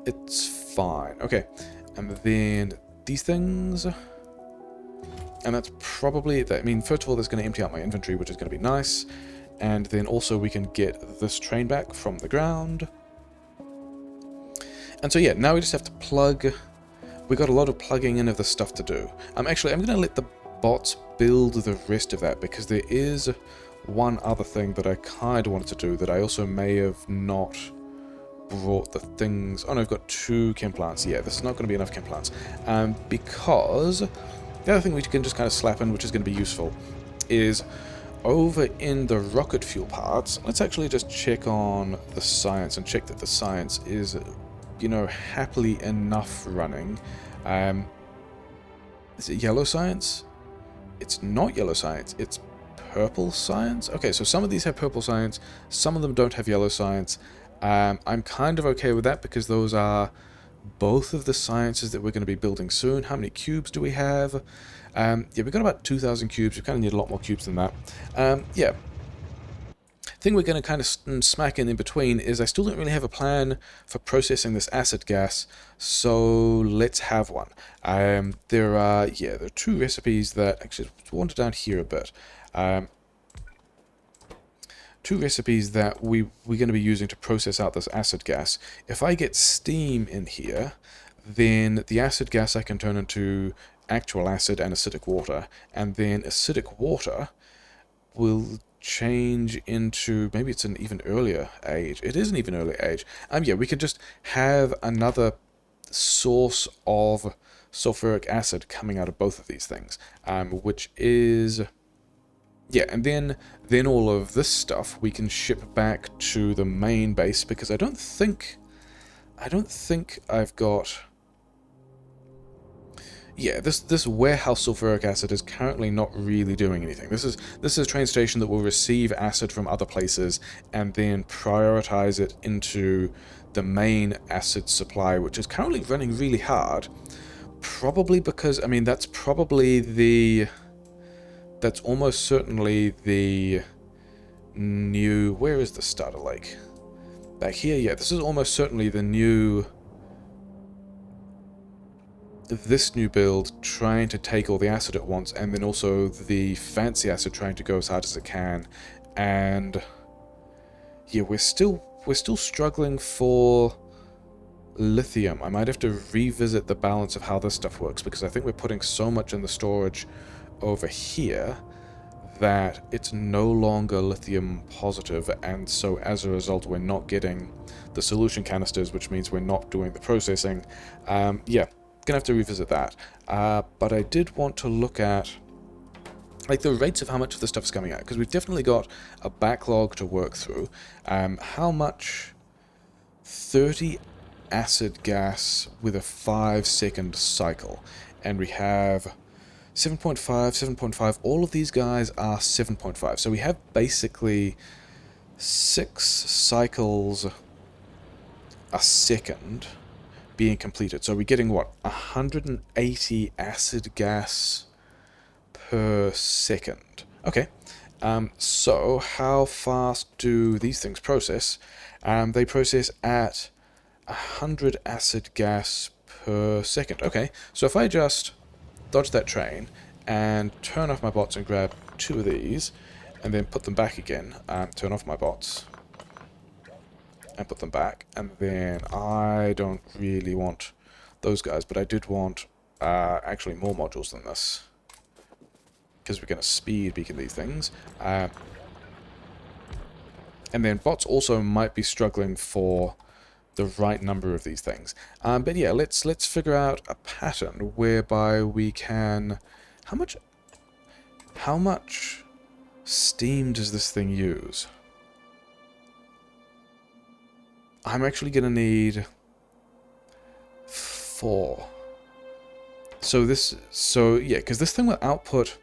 It's fine. Okay, and then these things, and that's probably, I mean, first of all, that's going to empty out my inventory, which is going to be nice, and then also we can get this train back from the ground. And so yeah, now we just have to plug. We got a lot of plugging in of the stuff to do. Actually, I'm going to let the bots build the rest of that, because there is one other thing that I kind of wanted to do that I also may have not brought the things. Oh no, I've got 2 chem plants. Yeah, this is not going to be enough chem plants. Because the other thing we can just kind of slap in, which is going to be useful, is over in the rocket fuel parts. Let's actually just check on the science and check that the science is, you know, happily enough running. Is it yellow science? It's not yellow science, it's purple science? Okay, so some of these have purple science, some of them don't have yellow science. I'm kind of okay with that, because those are both of the sciences that we're going to be building soon. How many cubes do we have? Yeah, we've got about 2,000 cubes. We kind of need a lot more cubes than that. Yeah. Thing we're going to kind of smack in between is I still don't really have a plan for processing this acid gas, so let's have one. There are 2 recipes that, actually, let's wander down here a bit. 2 recipes that we're going to be using to process out this acid gas. If I get steam in here, then the acid gas I can turn into actual acid and acidic water, and then acidic water will change into, maybe it's an even earlier age. It is an even earlier age. Yeah, we could just have another source of sulfuric acid coming out of both of these things, which is, yeah, and then all of this stuff we can ship back to the main base, because I don't think I've got. Yeah, this warehouse sulfuric acid is currently not really doing anything. This is a train station that will receive acid from other places and then prioritize it into the main acid supply, which is currently running really hard. Probably because, I mean, that's almost certainly the new, where is the starter lake? Back here, yeah, this is almost certainly the new, this new build trying to take all the acid at once, and then also the fancy acid trying to go as hard as it can. And yeah, we're still struggling for lithium. I might have to revisit the balance of how this stuff works, because I think we're putting so much in the storage over here that it's no longer lithium positive, and so as a result we're not getting the solution canisters, which means we're not doing the processing. Yeah, gonna have to revisit that. But I did want to look at like the rates of how much of the stuff is coming out, because we've definitely got a backlog to work through. How much? 30 acid gas with a 5-second cycle, and we have 7.5, 7.5. All of these guys are 7.5, so we have basically 6 cycles a second being completed. So we're getting what, 180 acid gas per second. Okay. So how fast do these things process? They process at 100 acid gas per second. Okay, so if I just dodge that train and turn off my bots and grab 2 of these, and then put them back again, turn off my bots and put them back, and then I don't really want those guys, but I did want actually more modules than this, because we're going to speed beacon these things. And then bots also might be struggling for the right number of these things. But yeah, let's figure out a pattern whereby we can... How much steam does this thing use? I'm actually going to need 4. So yeah, because this thing will output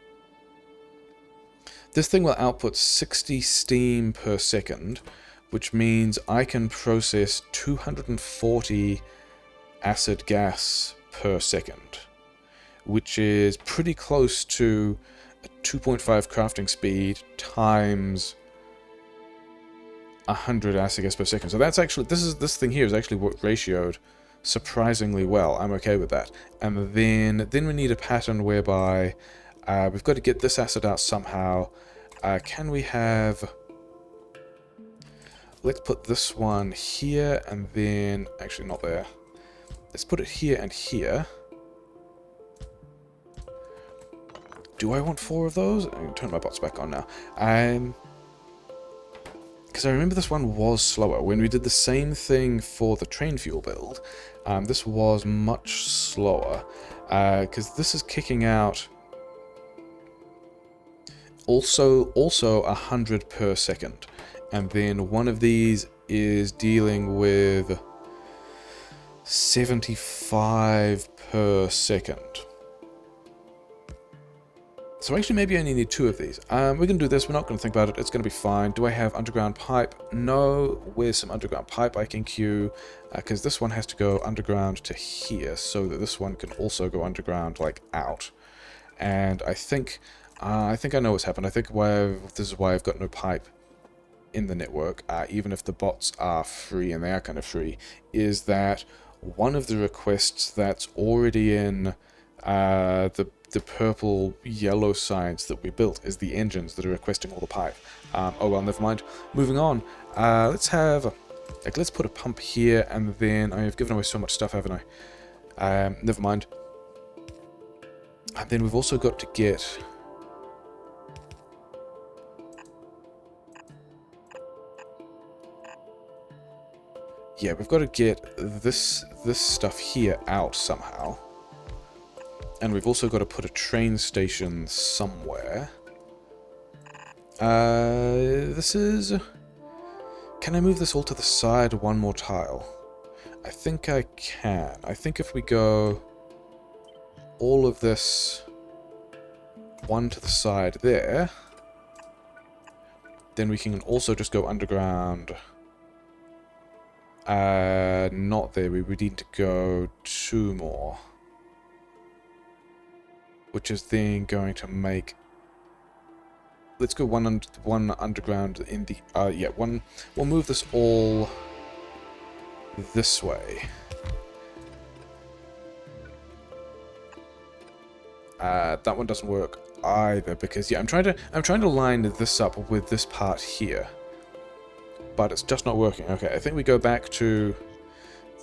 60 steam per second, which means I can process 240 acid gas per second, which is pretty close to a 2.5 crafting speed times 100 acid gas per second. So that's actually, this thing here is actually what ratioed surprisingly well. I'm okay with that. And then we need a pattern whereby we've got to get this acid out somehow. Can we have... Let's put this one here, and then... Actually, not there. Let's put it here and here. Do I want 4 of those? I can turn my bots back on now. Because I remember this one was slower. When we did the same thing for the train fuel build, this was much slower. Because this is kicking out... Also 100 per second. And then one of these is dealing with 75 per second. So actually maybe I only need 2 of these. We're going to do this, we're not going to think about it, it's going to be fine. Do I have underground pipe? No. Where's some underground pipe I can queue? Because this one has to go underground to here, so that this one can also go underground, like, out. And I think I know what's happened. I think this is why I've got no pipe in the network, even if the bots are free, and they are kind of free, is that one of the requests that's already in the purple yellow signs that we built is the engines that are requesting all the pipe. Oh well, never mind. Moving on. Let's put a pump here, and then I've given away so much stuff, haven't I? Never mind. And then we've also got to get... Yeah, we've got to get this stuff here out somehow. And we've also got to put a train station somewhere. This is... Can I move this all to the side one more tile? I think I can. I think if we go all of this one to the side there, then we can also just go underground. Not there. We would need to go 2 more. Which is then going to make... Let's go one underground in the... yeah, one... We'll move this all this way. That one doesn't work either, because, yeah, I'm trying to line this up with this part here. But it's just not working. Okay, I think we go back to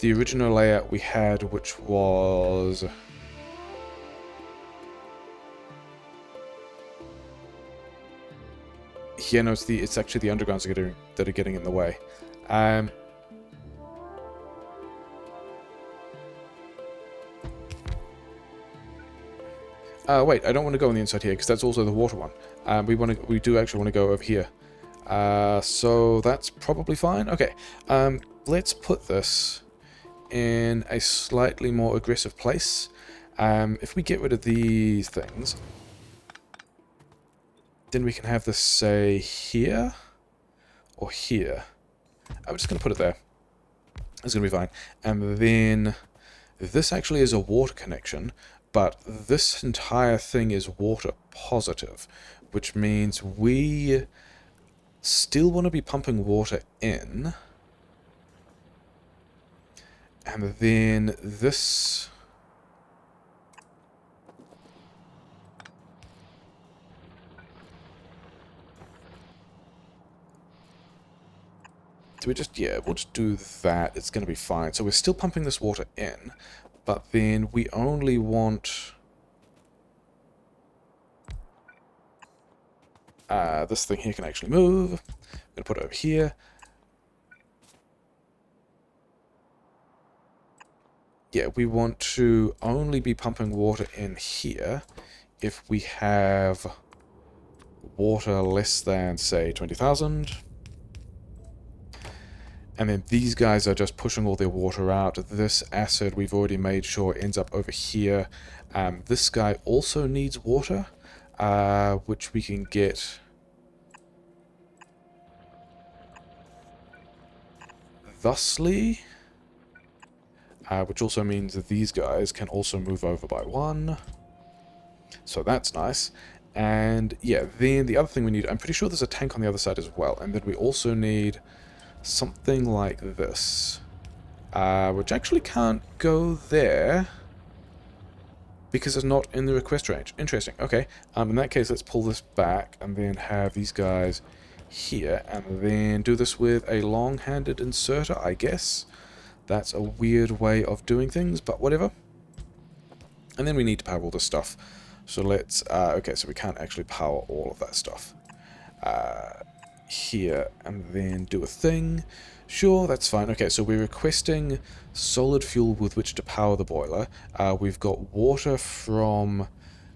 the original layout we had, which was... Yeah, no, it's actually the undergrounds that are getting in the way. Wait, I don't want to go on the inside here because that's also the water one. We do actually want to go over here. So that's probably fine. Okay, let's put this in a slightly more aggressive place. If we get rid of these things, then we can have this, say, here or here. I'm just going to put it there. It's going to be fine. And then this actually is a water connection, but this entire thing is water positive, which means we still want to be pumping water in. And then this... Do we just... Yeah, we'll just do that. It's going to be fine. So we're still pumping this water in, but then we only want... this thing here can actually move. I'm going to put it over here. Yeah, we want to only be pumping water in here if we have water less than, say, 20,000. And then these guys are just pushing all their water out. This acid we've already made sure ends up over here. This guy also needs water, which we can get thusly. Which also means that these guys can also move over by 1. So that's nice. And yeah, then the other thing we need, I'm pretty sure there's a tank on the other side as well. And then we also need something like this, which actually can't go there because it's not in the request range. Interesting. Okay. In that case, let's pull this back and then have these guys here, and then do this with a long-handed inserter, I guess. That's a weird way of doing things, but whatever. And then we need to power all this stuff. So let's... okay, so we can't actually power all of that stuff. Here, and then do a thing. Sure, that's fine. Okay, so we're requesting solid fuel with which to power the boiler. We've got water from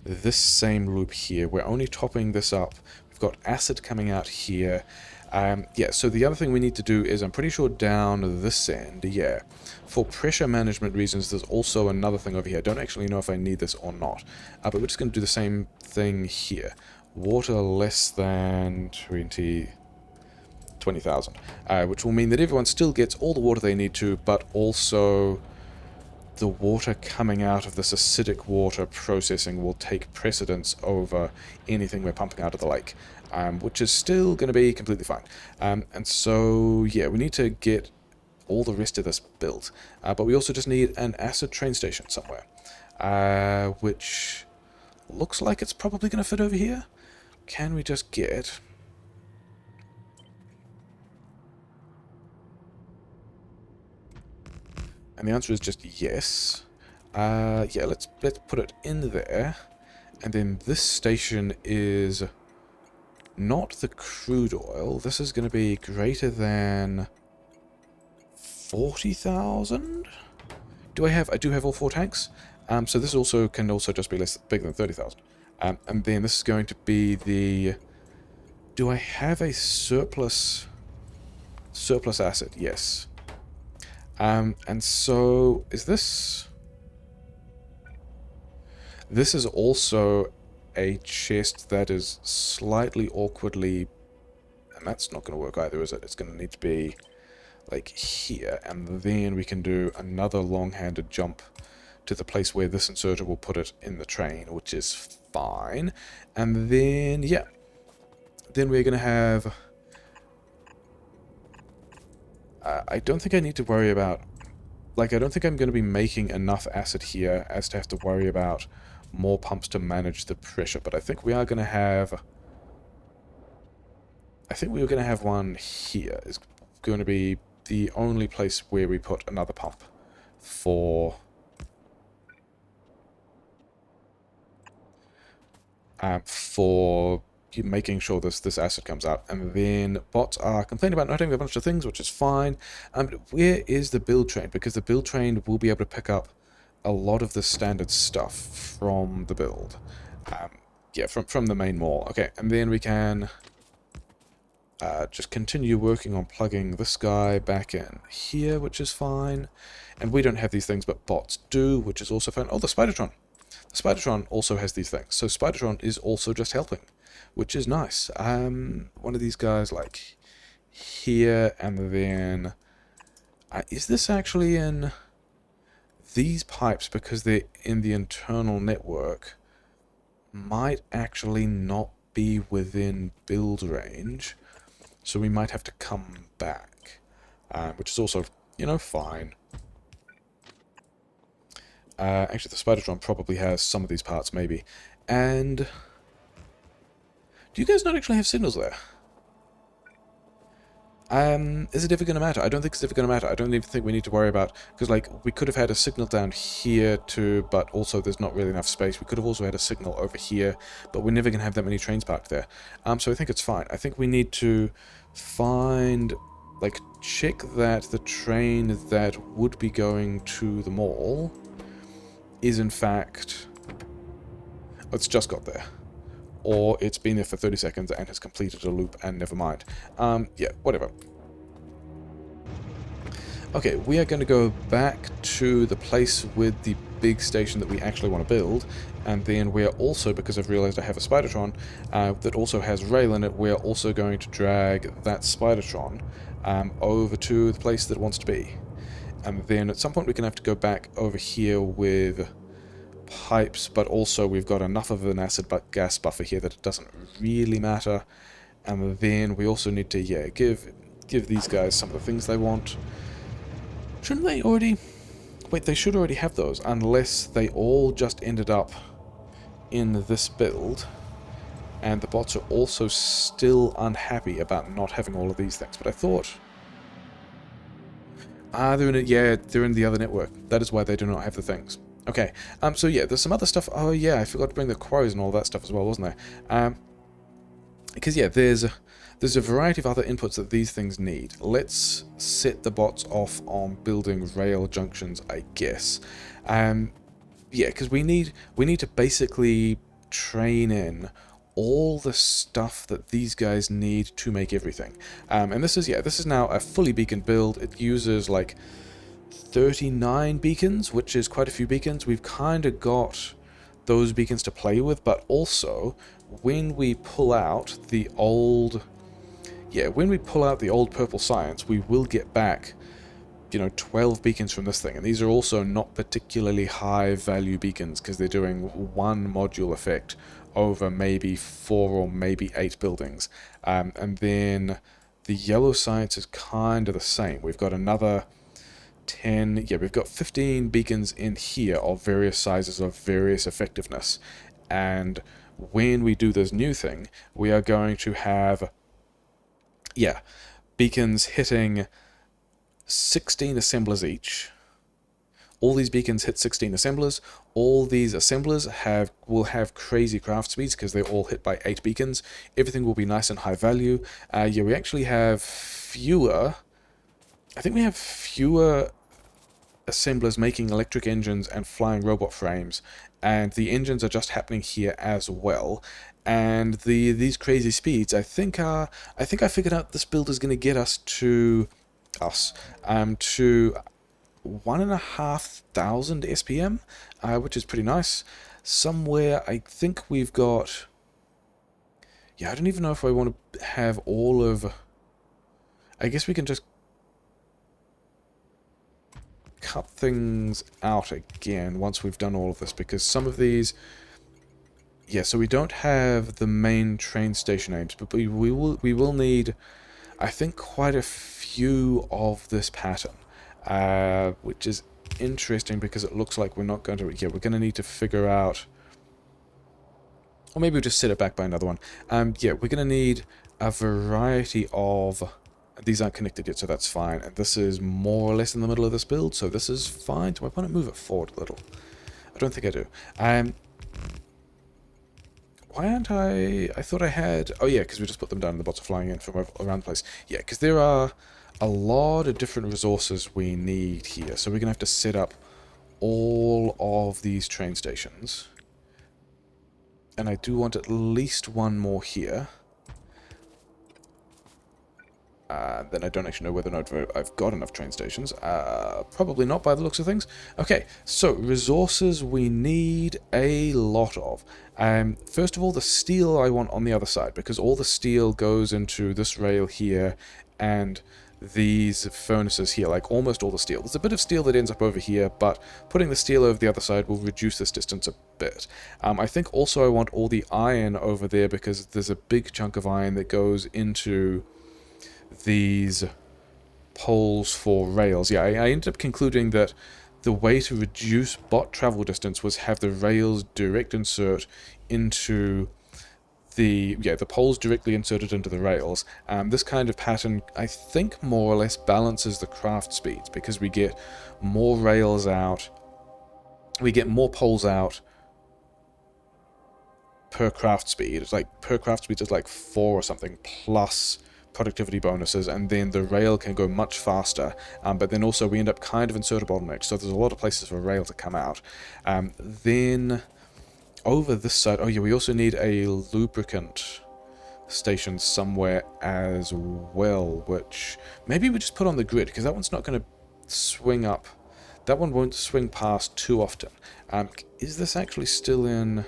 this same loop here. We're only topping this up. We've got acid coming out here. Yeah, so the other thing we need to do is, I'm pretty sure down this end, yeah, for pressure management reasons, there's also another thing over here. I don't actually know if I need this or not, but we're just going to do the same thing here. Water less than 20,000, which will mean that everyone still gets all the water they need to, but also the water coming out of this acidic water processing will take precedence over anything we're pumping out of the lake, which is still going to be completely fine. And so, yeah, we need to get all the rest of this built, but we also just need an acid train station somewhere, which looks like it's probably going to fit over here. Can we just get... And the answer is just yes. Yeah, let's put it in there. And then this station is not the crude oil. This is going to be greater than 40,000. I do have all 4 tanks. So this also can also just be bigger than 30,000. And then this is going to be the... Do I have a surplus acid? Yes. And so, is this... This is also a chest that is slightly awkwardly... And that's not going to work either, is it? It's going to need to be, like, here. And then we can do another long-handed jump to the place where this inserter will put it in the train, which is fine. And then, yeah. Then we're going to have... I don't think I need to worry about... Like, I don't think I'm going to be making enough acid here as to have to worry about more pumps to manage the pressure, but I think we are going to have... I think we are going to have one here. It's going to be the only place where we put another pump for... for making sure this acid comes out. And then bots are complaining about not having a bunch of things, which is fine. Where is the build train? Because the build train will be able to pick up a lot of the standard stuff from the build. Yeah, from the main mall. Okay, and then we can just continue working on plugging this guy back in here, which is fine. And we don't have these things, but bots do, which is also fine. Oh, the Spidertron. The Spidertron also has these things. So Spidertron is also just helping, which is nice. One of these guys, like, here, and then... is this actually in these pipes, because they're in the internal network, might actually not be within build range, so we might have to come back, which is also, you know, fine. Actually, the Spidertron probably has some of these parts, maybe. And do you guys not actually have signals there? Is it ever going to matter? I don't think it's ever going to matter. I don't even think we need to worry about... Because, like, we could have had a signal down here, too, but also there's not really enough space. We could have also had a signal over here, but we're never going to have that many trains parked there. So I think it's fine. I think we need to find... Like, check that the train that would be going to the mall is, in fact... It's just got there. Or it's been there for 30 seconds and has completed a loop and never mind. Yeah, whatever. Okay, we are going to go back to the place with the big station that we actually want to build, and then we're also, because I've realized I have a Spidertron that also has rail in it, we're also going to drag that Spidertron over to the place that it wants to be. And then at some point we're going to have to go back over here with... pipes, but also we've got enough of an acid gas buffer here that it doesn't really matter. And then we also need to, yeah, give these guys some of the things they want. Shouldn't they already... Wait, they should already have those, unless they all just ended up in this build, and the bots are also still unhappy about not having all of these things. But I thought... they're in it, yeah, they're in the other network. That is why they do not have the things. Okay, so yeah, there's some other stuff. Oh yeah, I forgot to bring the quarries and all that stuff as well, wasn't there? Because yeah, there's a variety of other inputs that these things need. Let's set the bots off on building rail junctions, I guess. Yeah, because we need to basically train in all the stuff that these guys need to make everything. And this is now a fully beacon build. It uses like 39 beacons, which is quite a few beacons. We've kind of got those beacons to play with, but also when we pull out the old... Yeah, when we pull out the old purple science, we will get back, you know, 12 beacons from this thing. And these are also not particularly high value beacons, because they're doing one module effect over maybe 4 or maybe 8 buildings. And then the yellow science is kind of the same. We've got another 10, yeah, we've got 15 beacons in here of various sizes of various effectiveness, and when we do this new thing, we are going to have, yeah, beacons hitting 16 assemblers each. All these beacons hit 16 assemblers. All these assemblers will have crazy craft speeds because they're all hit by 8 beacons. Everything will be nice and high value. Yeah, we actually have fewer... I think we have fewer assemblers making electric engines and flying robot frames, and the engines are just happening here as well. And these crazy speeds, I think I figured out this build is going to get us to 1,500 SPM, which is pretty nice. Somewhere I think we've got... Yeah, I don't even know if I want to have all of... I guess we can just cut things out again once we've done all of this, because some of these... Yeah, so we don't have the main train station names, but we will need, I think, quite a few of this pattern, which is interesting because it looks like we're not going to... Yeah, we're going to need to figure out... Or maybe we'll just set it back by another one. Yeah, we're going to need a variety of... These aren't connected yet, so that's fine. And this is more or less in the middle of this build, so this is fine. Do I want to move it forward a little? I don't think I do. Why aren't I... I thought I had... Oh yeah, because we just put them down and the bots are flying in from around the place. Yeah, because there are a lot of different resources we need here. So we're going to have to set up all of these train stations. And I do want at least one more here. Then I don't actually know whether or not I've got enough train stations. Probably not by the looks of things. Okay, so resources we need a lot of. First of all, the steel I want on the other side, because all the steel goes into this rail here and these furnaces here, like almost all the steel. There's a bit of steel that ends up over here, but putting the steel over the other side will reduce this distance a bit. I think also I want all the iron over there because there's a big chunk of iron that goes into these poles for rails. Yeah, I ended up concluding that the way to reduce bot travel distance was have the rails direct insert into the poles directly inserted into the rails. This kind of pattern, I think, more or less balances the craft speeds because we get more rails out, we get more poles out per craft speed. It's like per craft speed is like 4 or something plus productivity bonuses, and then the rail can go much faster, but then also we end up kind of insert a bottleneck, so there's a lot of places for rail to come out. Then over this side, oh yeah, we also need a lubricant station somewhere as well, which maybe we just put on the grid, because that one's not going to swing up. That one won't swing past too often. Is this actually still in...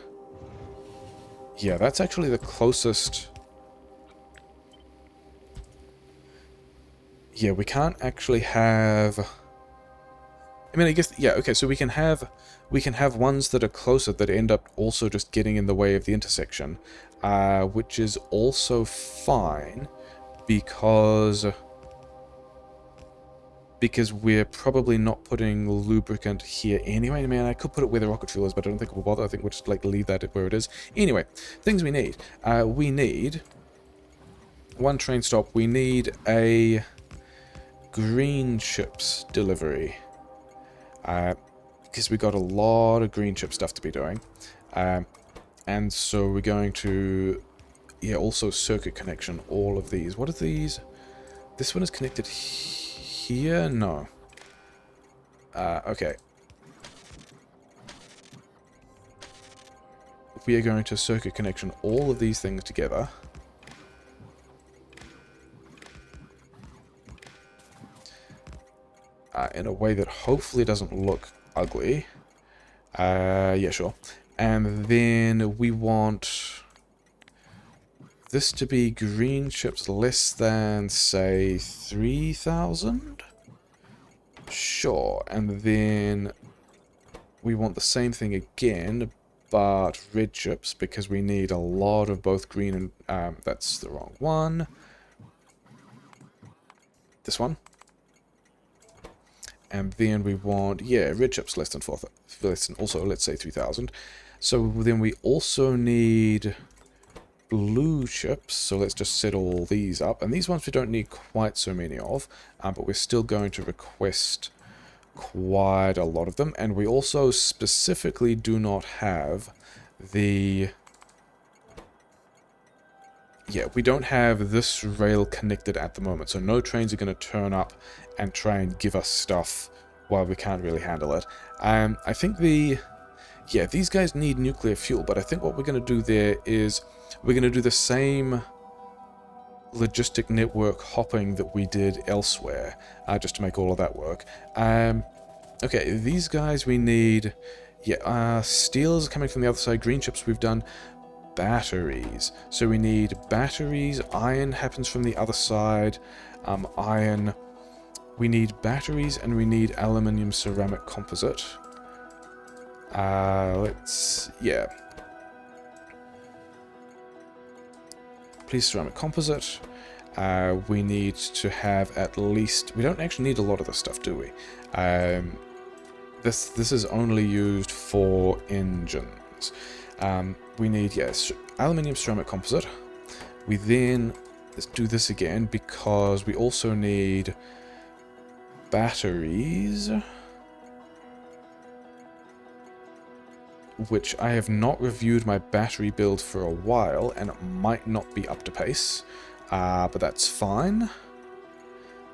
Yeah, that's actually the closest... Yeah, we can't actually have... I mean, I guess, yeah, okay, so we can have ones that are closer that end up also just getting in the way of the intersection, which is also fine because we're probably not putting lubricant here anyway. I mean, I could put it where the rocket fuel is, but I don't think we'll bother. I think we'll just like leave that where it is. Anyway, things we need. We need one train stop. We need a green chips delivery. Because we got a lot of green chip stuff to be doing. And so we're going to, yeah, also circuit connection, all of these. What are these? This one is connected here? No. Okay. We are going to circuit connection all of these things together. In a way that hopefully doesn't look ugly. Yeah, sure. And then we want this to be green chips less than, say, 3,000? Sure. And then we want the same thing again, but red chips, because we need a lot of both green and... that's the wrong one. This one. And then we want, yeah, red chips less than 4,000, also, let's say 3,000. So then we also need blue chips, so let's just set all these up. And these ones we don't need quite so many of, but we're still going to request quite a lot of them. And we also specifically do not have the... Yeah, we don't have this rail connected at the moment, so no trains are going to turn up and try and give us stuff while we can't really handle it. I think yeah, these guys need nuclear fuel, but I think what we're going to do there is we're going to do the same logistic network hopping that we did elsewhere, just to make all of that work. Okay, these guys we need... Yeah, steel is coming from the other side, green chips we've done... Batteries. So we need batteries. Iron happens from the other side. Iron. We need batteries and we need aluminium ceramic composite. Let's... Yeah. Please, ceramic composite. We need to have at least... We don't actually need a lot of this stuff, do we? This is only used for engines. We need, yes, aluminium ceramic composite. We then, let's do this again, because we also need batteries, which I have not reviewed my battery build for a while, and it might not be up to pace, but that's fine.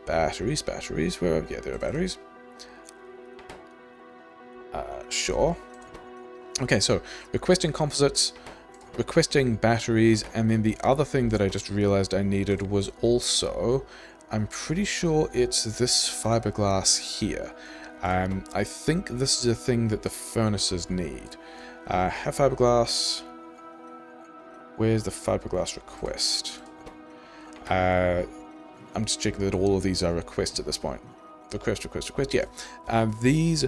Batteries, where, yeah, there are batteries. sure. Okay, so requesting composites, requesting batteries, and then the other thing that I just realized I needed was also, I'm pretty sure it's this fiberglass here. I think this is a thing that the furnaces need. Have fiberglass. Where's the fiberglass request? I'm just checking that all of these are requests at this point. Request, yeah. These,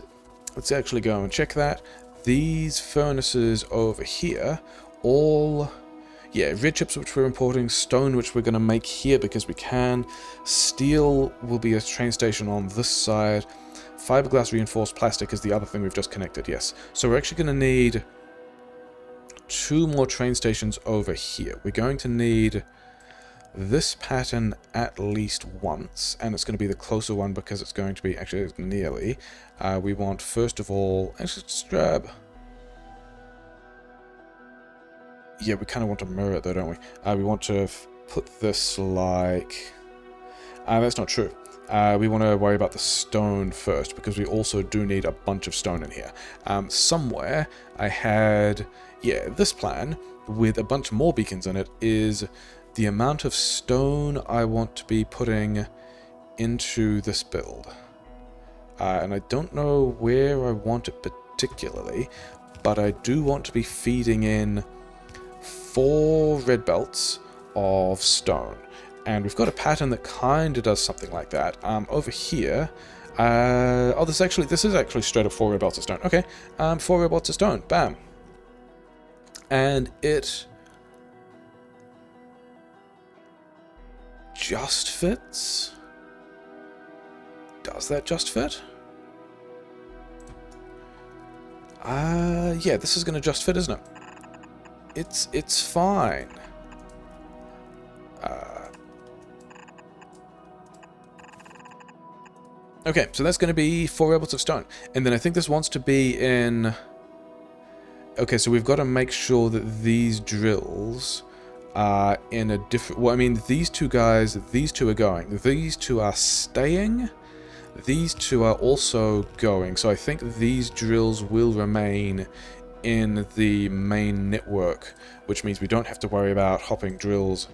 let's actually go and check that. These furnaces over here, all, yeah, red chips which we're importing, stone which we're going to make here because we can, steel will be a train station on this side, fiberglass reinforced plastic is the other thing we've just connected, yes. So we're actually going to need 2 more train stations over here. We're going to need this pattern at least once, and it's going to be the closer one because it's going to be, actually it's nearly, we want first of all, let's just grab, yeah, we kind of want to mirror it though, don't we? We want to put this like, that's not true. We want to worry about the stone first because we also do need a bunch of stone in here. Somewhere I had, yeah, this plan with a bunch more beacons in it is the amount of stone I want to be putting into this build. And I don't know where I want it particularly, but I do want to be feeding in 4 red belts of stone. And we've got a pattern that kind of does something like that. Over here, oh, this is actually straight up 4 red belts of stone. Okay, 4 red belts of stone, bam. And it just fits? Does that just fit? Yeah, this is going to just fit, isn't it? It's fine. Okay, so that's going to be 4 red belts of stone. And then I think this wants to be in... Okay, so we've got to make sure that these drills are in a different... Well, I mean, these 2 guys, these 2 are going. These 2 are staying. These 2 are also going. So I think these drills will remain in the main network, which means we don't have to worry about hopping drills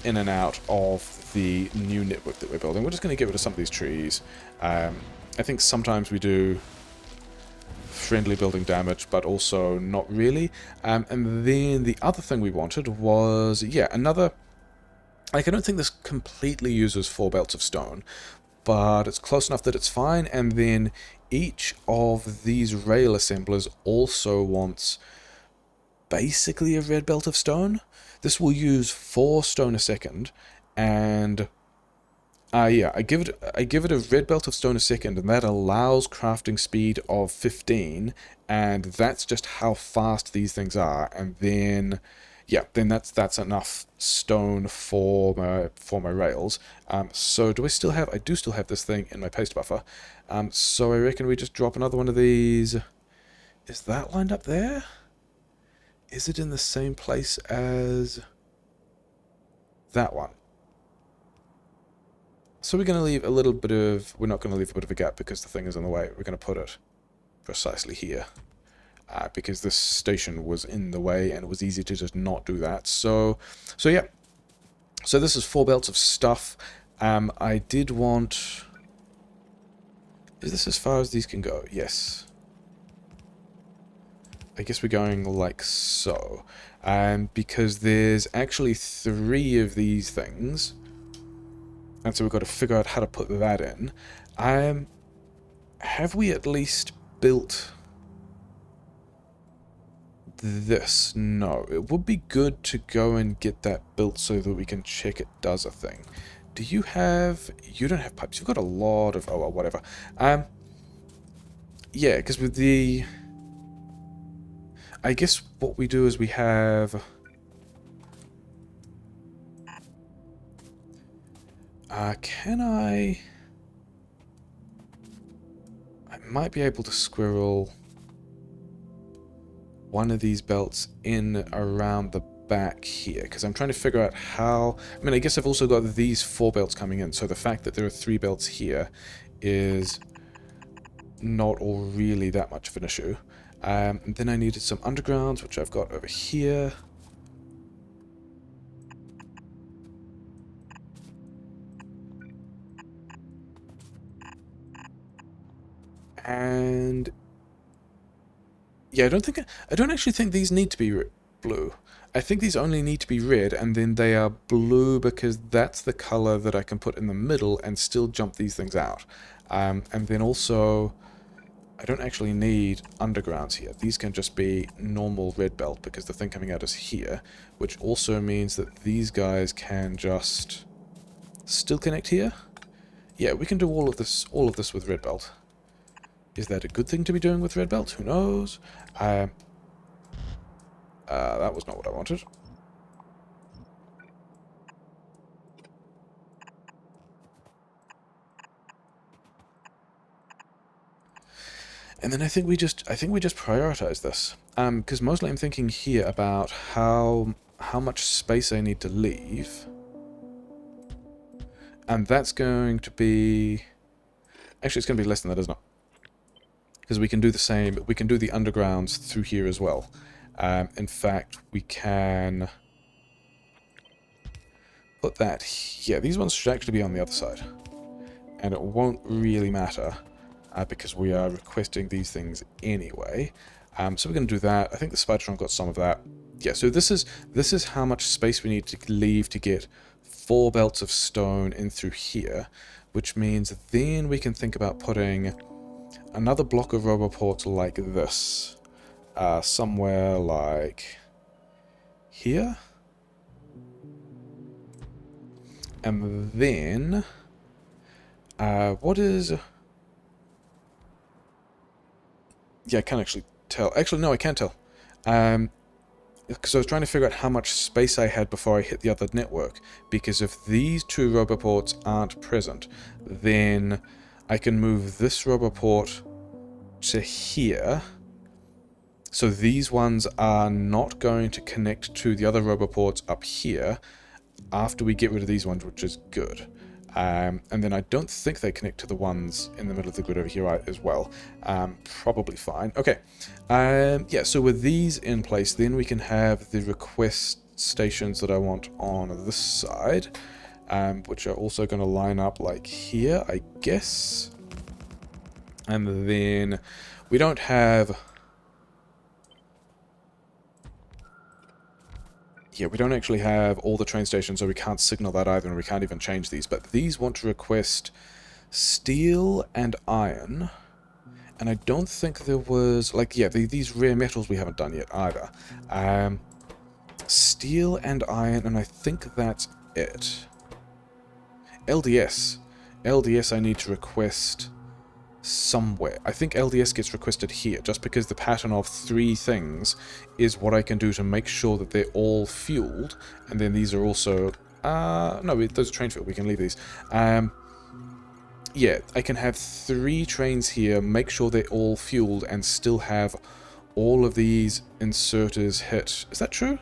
in and out of the new network that we're building. We're just going to get rid of some of these trees. I think sometimes we do friendly building damage, but also not really. And then the other thing we wanted was, yeah, another... Like, I don't think this completely uses 4 belts of stone, but it's close enough that it's fine. And then each of these rail assemblers also wants basically a red belt of stone. This will use 4 stone a second, and yeah, I give it a red belt of stone a second, and that allows crafting speed of 15, and that's just how fast these things are. And then, yeah, then that's enough stone for my rails. So do I still have? I do still have this thing in my paste buffer. So I reckon we just drop another one of these. Is that lined up there? Is it in the same place as that one? So we're going to leave a little bit of... We're not going to leave a bit of a gap because the thing is in the way. We're going to put it precisely here. Because this station was in the way and it was easy to just not do that. So yeah. So this is 4 belts of stuff. I did want... Is this as far as these can go? Yes. I guess we're going like so. Because there's actually 3 of these things. And so we've got to figure out how to put that in. Have we at least built this? No. It would be good to go and get that built so that we can check it does a thing. Do you have... You don't have pipes. You've got a lot of... Oh, well, whatever. Yeah, because with the... I guess what we do is we have... can I might be able to squirrel one of these belts in around the back here, because I'm trying to figure out how... I mean, I guess I've also got these 4 belts coming in, so the fact that there are 3 belts here is not all really that much of an issue. And then I needed some undergrounds, which I've got over here. And yeah, I don't actually think these need to be blue. I think these only need to be red, and then they are blue because that's the color that I can put in the middle and still jump these things out. And then also, I don't actually need undergrounds here. These can just be normal red belt because the thing coming out is here, which also means that these guys can just still connect here. Yeah, we can do all of this with red belt. Is that a good thing to be doing with red belt? Who knows? That was not what I wanted. And then I think we just prioritize this. Because mostly I'm thinking here about how much space I need to leave. And that's going to be... Actually, it's going to be less than that, isn't it? Because we can do the same, we can do the undergrounds through here as well. In fact, we can put that here. These ones should actually be on the other side. And it won't really matter, because we are requesting these things anyway. So we're going to do that. I think the Spidertron got some of that. Yeah, so this is how much space we need to leave to get 4 belts of stone in through here, which means then we can think about putting another block of roboports like this, somewhere like here. And then, what is... Yeah, I can't actually tell. Actually, no, I can't tell. Because I was trying to figure out how much space I had before I hit the other network. Because if these 2 roboports aren't present, then I can move this roboport to here. So these ones are not going to connect to the other roboports up here after we get rid of these ones, which is good. And then I don't think they connect to the ones in the middle of the grid over here as well. Probably fine. Okay. Yeah, so with these in place, then we can have the request stations that I want on this side, which are also going to line up like here, I guess. And then we don't have... Yeah, we don't actually have all the train stations, so we can't signal that either, and we can't even change these. But these want to request steel and iron. And I don't think there was... Like, yeah, these rare metals we haven't done yet either. Steel and iron, and I think that's it. LDS. LDS I need to request somewhere. I think LDS gets requested here, just because the pattern of 3 things is what I can do to make sure that they're all fueled, and then these are also... no, those are train fuel, we can leave these. Yeah, I can have 3 trains here, make sure they're all fueled, and still have all of these inserters hit. Is that true?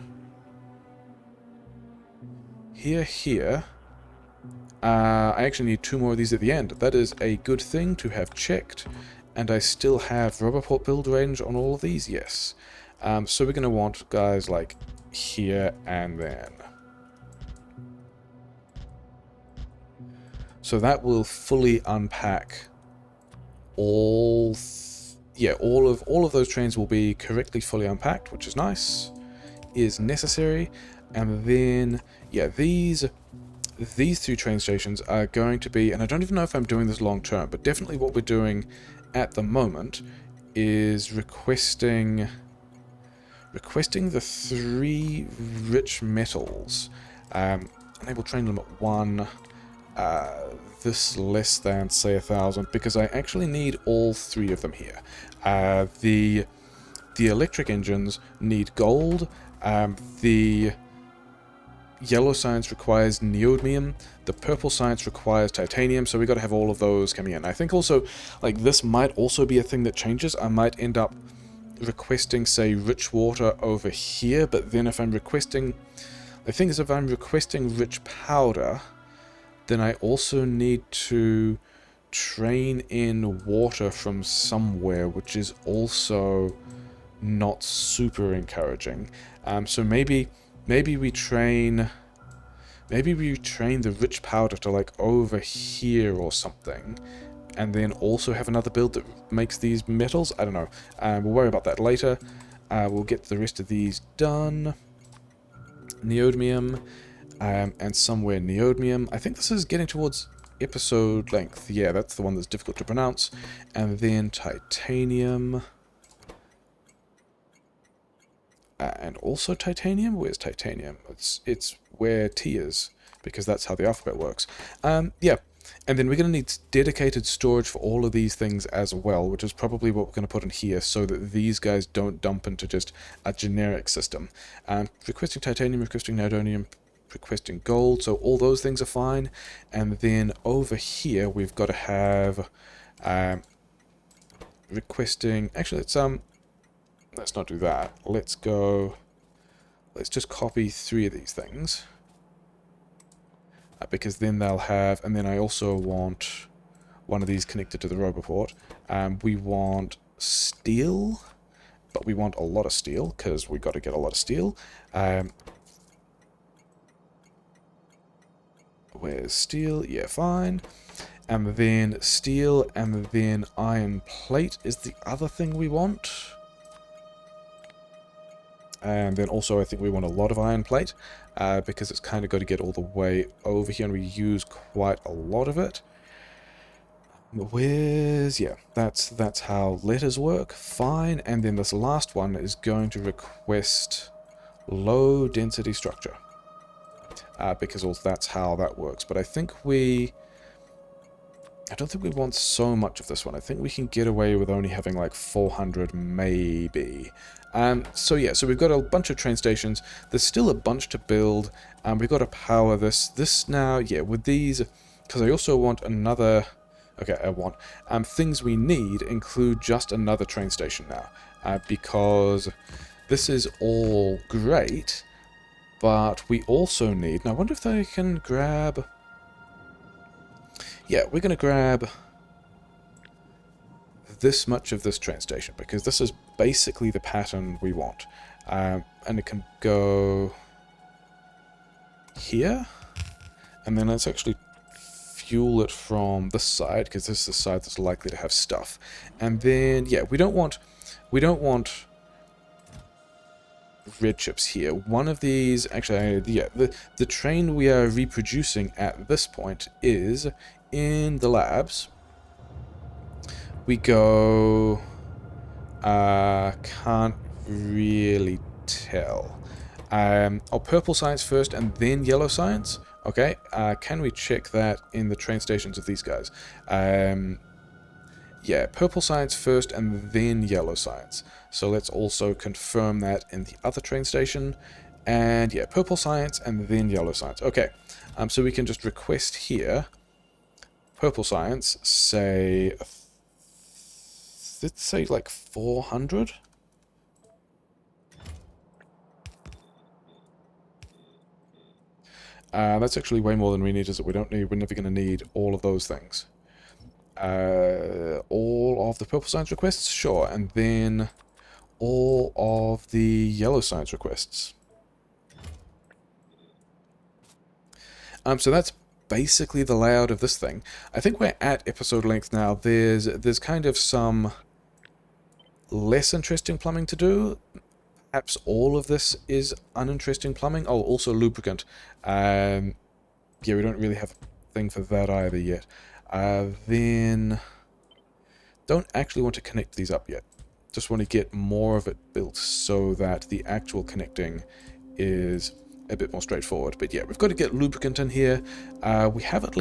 Here. I actually need 2 more of these at the end. That is a good thing to have checked. And I still have roboport build range on all of these, yes. So we're going to want guys like here and then. So that will fully unpack all... yeah, all of those trains will be correctly fully unpacked, which is nice. Is necessary. And then, yeah, these 2 train stations are going to be, and I don't even know if I'm doing this long term, but definitely what we're doing at the moment is requesting the 3 rich metals. Enable train limit 1, this less than, say, 1,000, because I actually need all 3 of them here. The electric engines need gold, the yellow science requires neodymium, the purple science requires titanium, so we got to have all of those coming in. I think also, like, this might also be a thing that changes. I might end up requesting, say, rich water over here, but then if I'm requesting... The thing is, if I'm requesting rich powder, then I also need to train in water from somewhere, which is also not super encouraging. So maybe we train the rich powder to like over here or something, and then also have another build that makes these metals. I don't know. We'll worry about that later. We'll get the rest of these done. Neodymium, and somewhere neodymium. I think this is getting towards episode length. Yeah, that's the one that's difficult to pronounce. And then titanium. And also titanium? Where's titanium? It's where T is, because that's how the alphabet works. Yeah, and then we're going to need dedicated storage for all of these things as well, which is probably what we're going to put in here so that these guys don't dump into just a generic system. Requesting titanium, requesting neodymium, requesting gold, so all those things are fine. And then over here we've got to have requesting... Actually, let's not do that. Let's just copy 3 of these things. Because then they'll have... And then I also want one of these connected to the Roboport. We want steel, but we want a lot of steel, because we got to get a lot of steel. Where's steel? Yeah, fine. And then steel, and then iron plate is the other thing we want. And then also I think we want a lot of iron plate, because it's kind of got to get all the way over here, and we use quite a lot of it. Yeah, that's how letters work. Fine. And then this last one is going to request low density structure, because also that's how that works. But I don't think we want so much of this one. I think we can get away with only having like 400 maybe. So yeah, so we've got a bunch of train stations. There's still a bunch to build. We've got to power this now. Yeah, with these, because I also want another... Okay, I want... things we need include just another train station now. Because this is all great, but we also need... Now, I wonder if I can grab... Yeah, we're going to grab this much of this train station, because this is basically the pattern we want. And it can go here, and then let's actually fuel it from this side, because this is the side that's likely to have stuff. And then, yeah, we don't want red chips here. One of these, actually, yeah, the train we are reproducing at this point is in the labs. We go... can't really tell. Purple science first and then yellow science? Okay, can we check that in the train stations of these guys? Yeah, purple science first and then yellow science. So let's also confirm that in the other train station. And yeah, purple science and then yellow science. Okay, so we can just request here... Purple science, say, let's say like 400. That's actually way more than we need, is it? We don't need. We're never going to need all of those things. All of the purple science requests, sure, and then all of the yellow science requests. So that's basically the layout of this thing. I think we're at episode length now. There's kind of some less interesting plumbing to do. Perhaps all of this is uninteresting plumbing. Oh, also lubricant. Yeah, we don't really have a thing for that either yet. Then don't actually want to connect these up yet. Just want to get more of it built so that the actual connecting is a bit more straightforward. But yeah, we've got to get lubricant in here. We haven't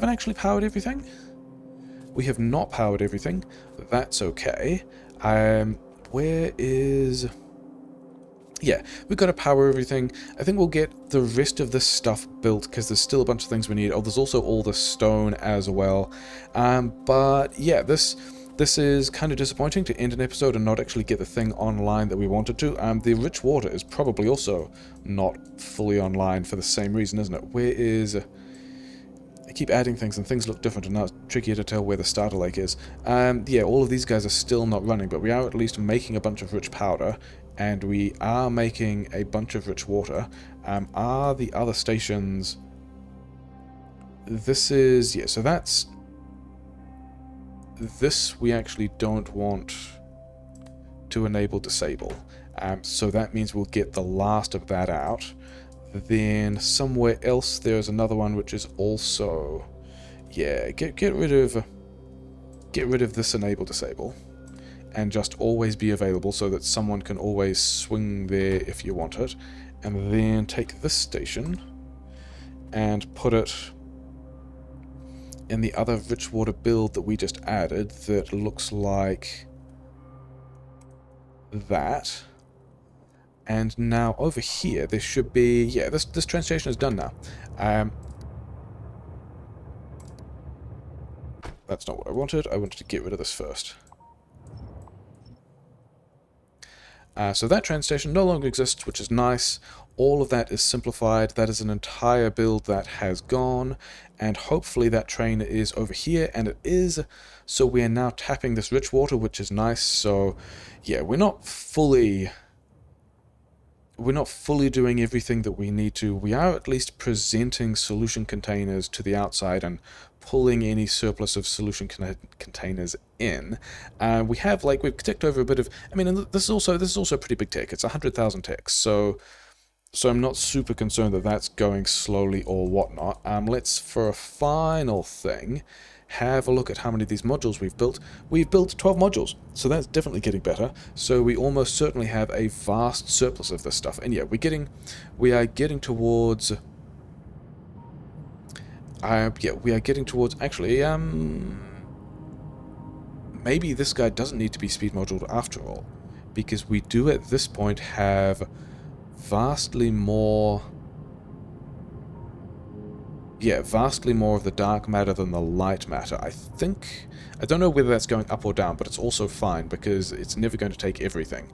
actually powered everything. We have not powered everything. That's okay. Where is... Yeah, we've got to power everything. I think we'll get the rest of this stuff built, because there's still a bunch of things we need. Oh, there's also all the stone as well. But yeah, this is kind of disappointing to end an episode and not actually get the thing online that we wanted to. The rich water is probably also not fully online for the same reason, isn't it? Where is... I keep adding things and things look different, and now it's trickier to tell where the starter lake is. Yeah, all of these guys are still not running, but we are at least making a bunch of rich powder, and we are making a bunch of rich water. Are the other stations... This is... Yeah, so that's... This we actually don't want to enable disable. So that means we'll get the last of that out. Then somewhere else there's another one which is also... Yeah, get rid of this enable disable. And just always be available so that someone can always swing there if you want it. And then take this station and put it in the other rich water build that we just added that looks like that. And now over here there should be... Yeah, this train station is done now. That's not what I wanted. I wanted to get rid of this first. So that train station no longer exists, which is nice. All of that is simplified. That is an entire build that has gone, and hopefully that train is over here, and it is. So we are now tapping this rich water, which is nice. So yeah, we're not fully doing everything that we need to. We are at least presenting solution containers to the outside and pulling any surplus of solution containers in. We have, like, we've ticked over a bit of... I mean, and this is also pretty big tech. It's 100,000 ticks, so I'm not super concerned that that's going slowly or whatnot. Let's, for a final thing, have a look at how many of these modules we've built. We've built 12 modules, so that's definitely getting better. So we almost certainly have a vast surplus of this stuff. And yeah, we are getting towards... yeah, we are getting towards... Actually, maybe this guy doesn't need to be speed moduled after all, because we do at this point have vastly more... Yeah, vastly more of the dark matter than the light matter. I think... I don't know whether that's going up or down, but it's also fine, because it's never going to take everything.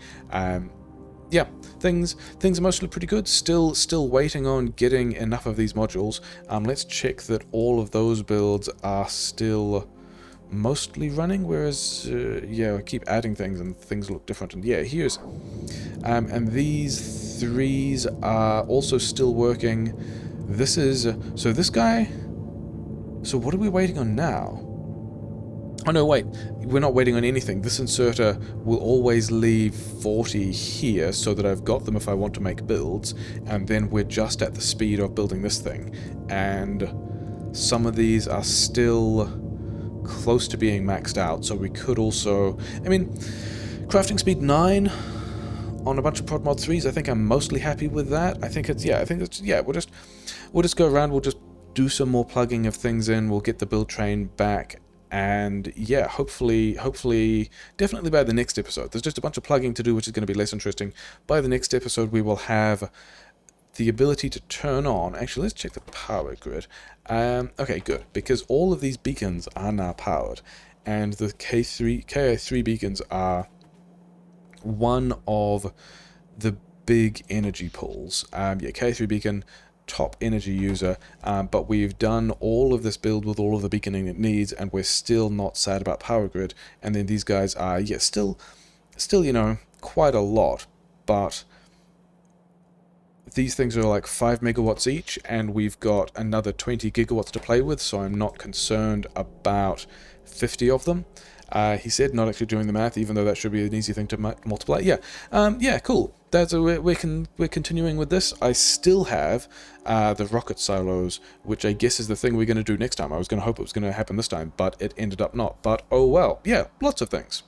Yeah, things are mostly pretty good. Still waiting on getting enough of these modules. Let's check that all of those builds are still mostly running, whereas, yeah, I keep adding things and things look different. And yeah, here's... and these threes are also still working. This is... so this guy... So what are we waiting on now? Oh no, wait, we're not waiting on anything. This inserter will always leave 40 here so that I've got them if I want to make builds, and then we're just at the speed of building this thing. And some of these are still close to being maxed out, so we could also... I mean, crafting speed 9 on a bunch of prod mod 3s, I think I'm mostly happy with that. I think it's... Yeah, we'll just go around, we'll just do some more plugging of things in, we'll get the build train back. And yeah, hopefully, definitely by the next episode. There's just a bunch of plugging to do, which is going to be less interesting. By the next episode, we will have the ability to turn on... Actually, let's check the power grid. Okay, good, because all of these beacons are now powered. And the Ki3 beacons are one of the big energy pools. Yeah, Ki3 beacon... top energy user, but we've done all of this build with all of the beaconing it needs, and we're still not sad about power grid. And then these guys are, yeah, still, you know, quite a lot, but these things are like 5 megawatts each, and we've got another 20 gigawatts to play with, so I'm not concerned about 50 of them. He said, not actually doing the math, even though that should be an easy thing to multiply. Yeah, yeah, cool. We're continuing with this. I still have the rocket silos, which I guess is the thing we're going to do next time. I was going to hope it was going to happen this time, but it ended up not. But oh well. Yeah, lots of things.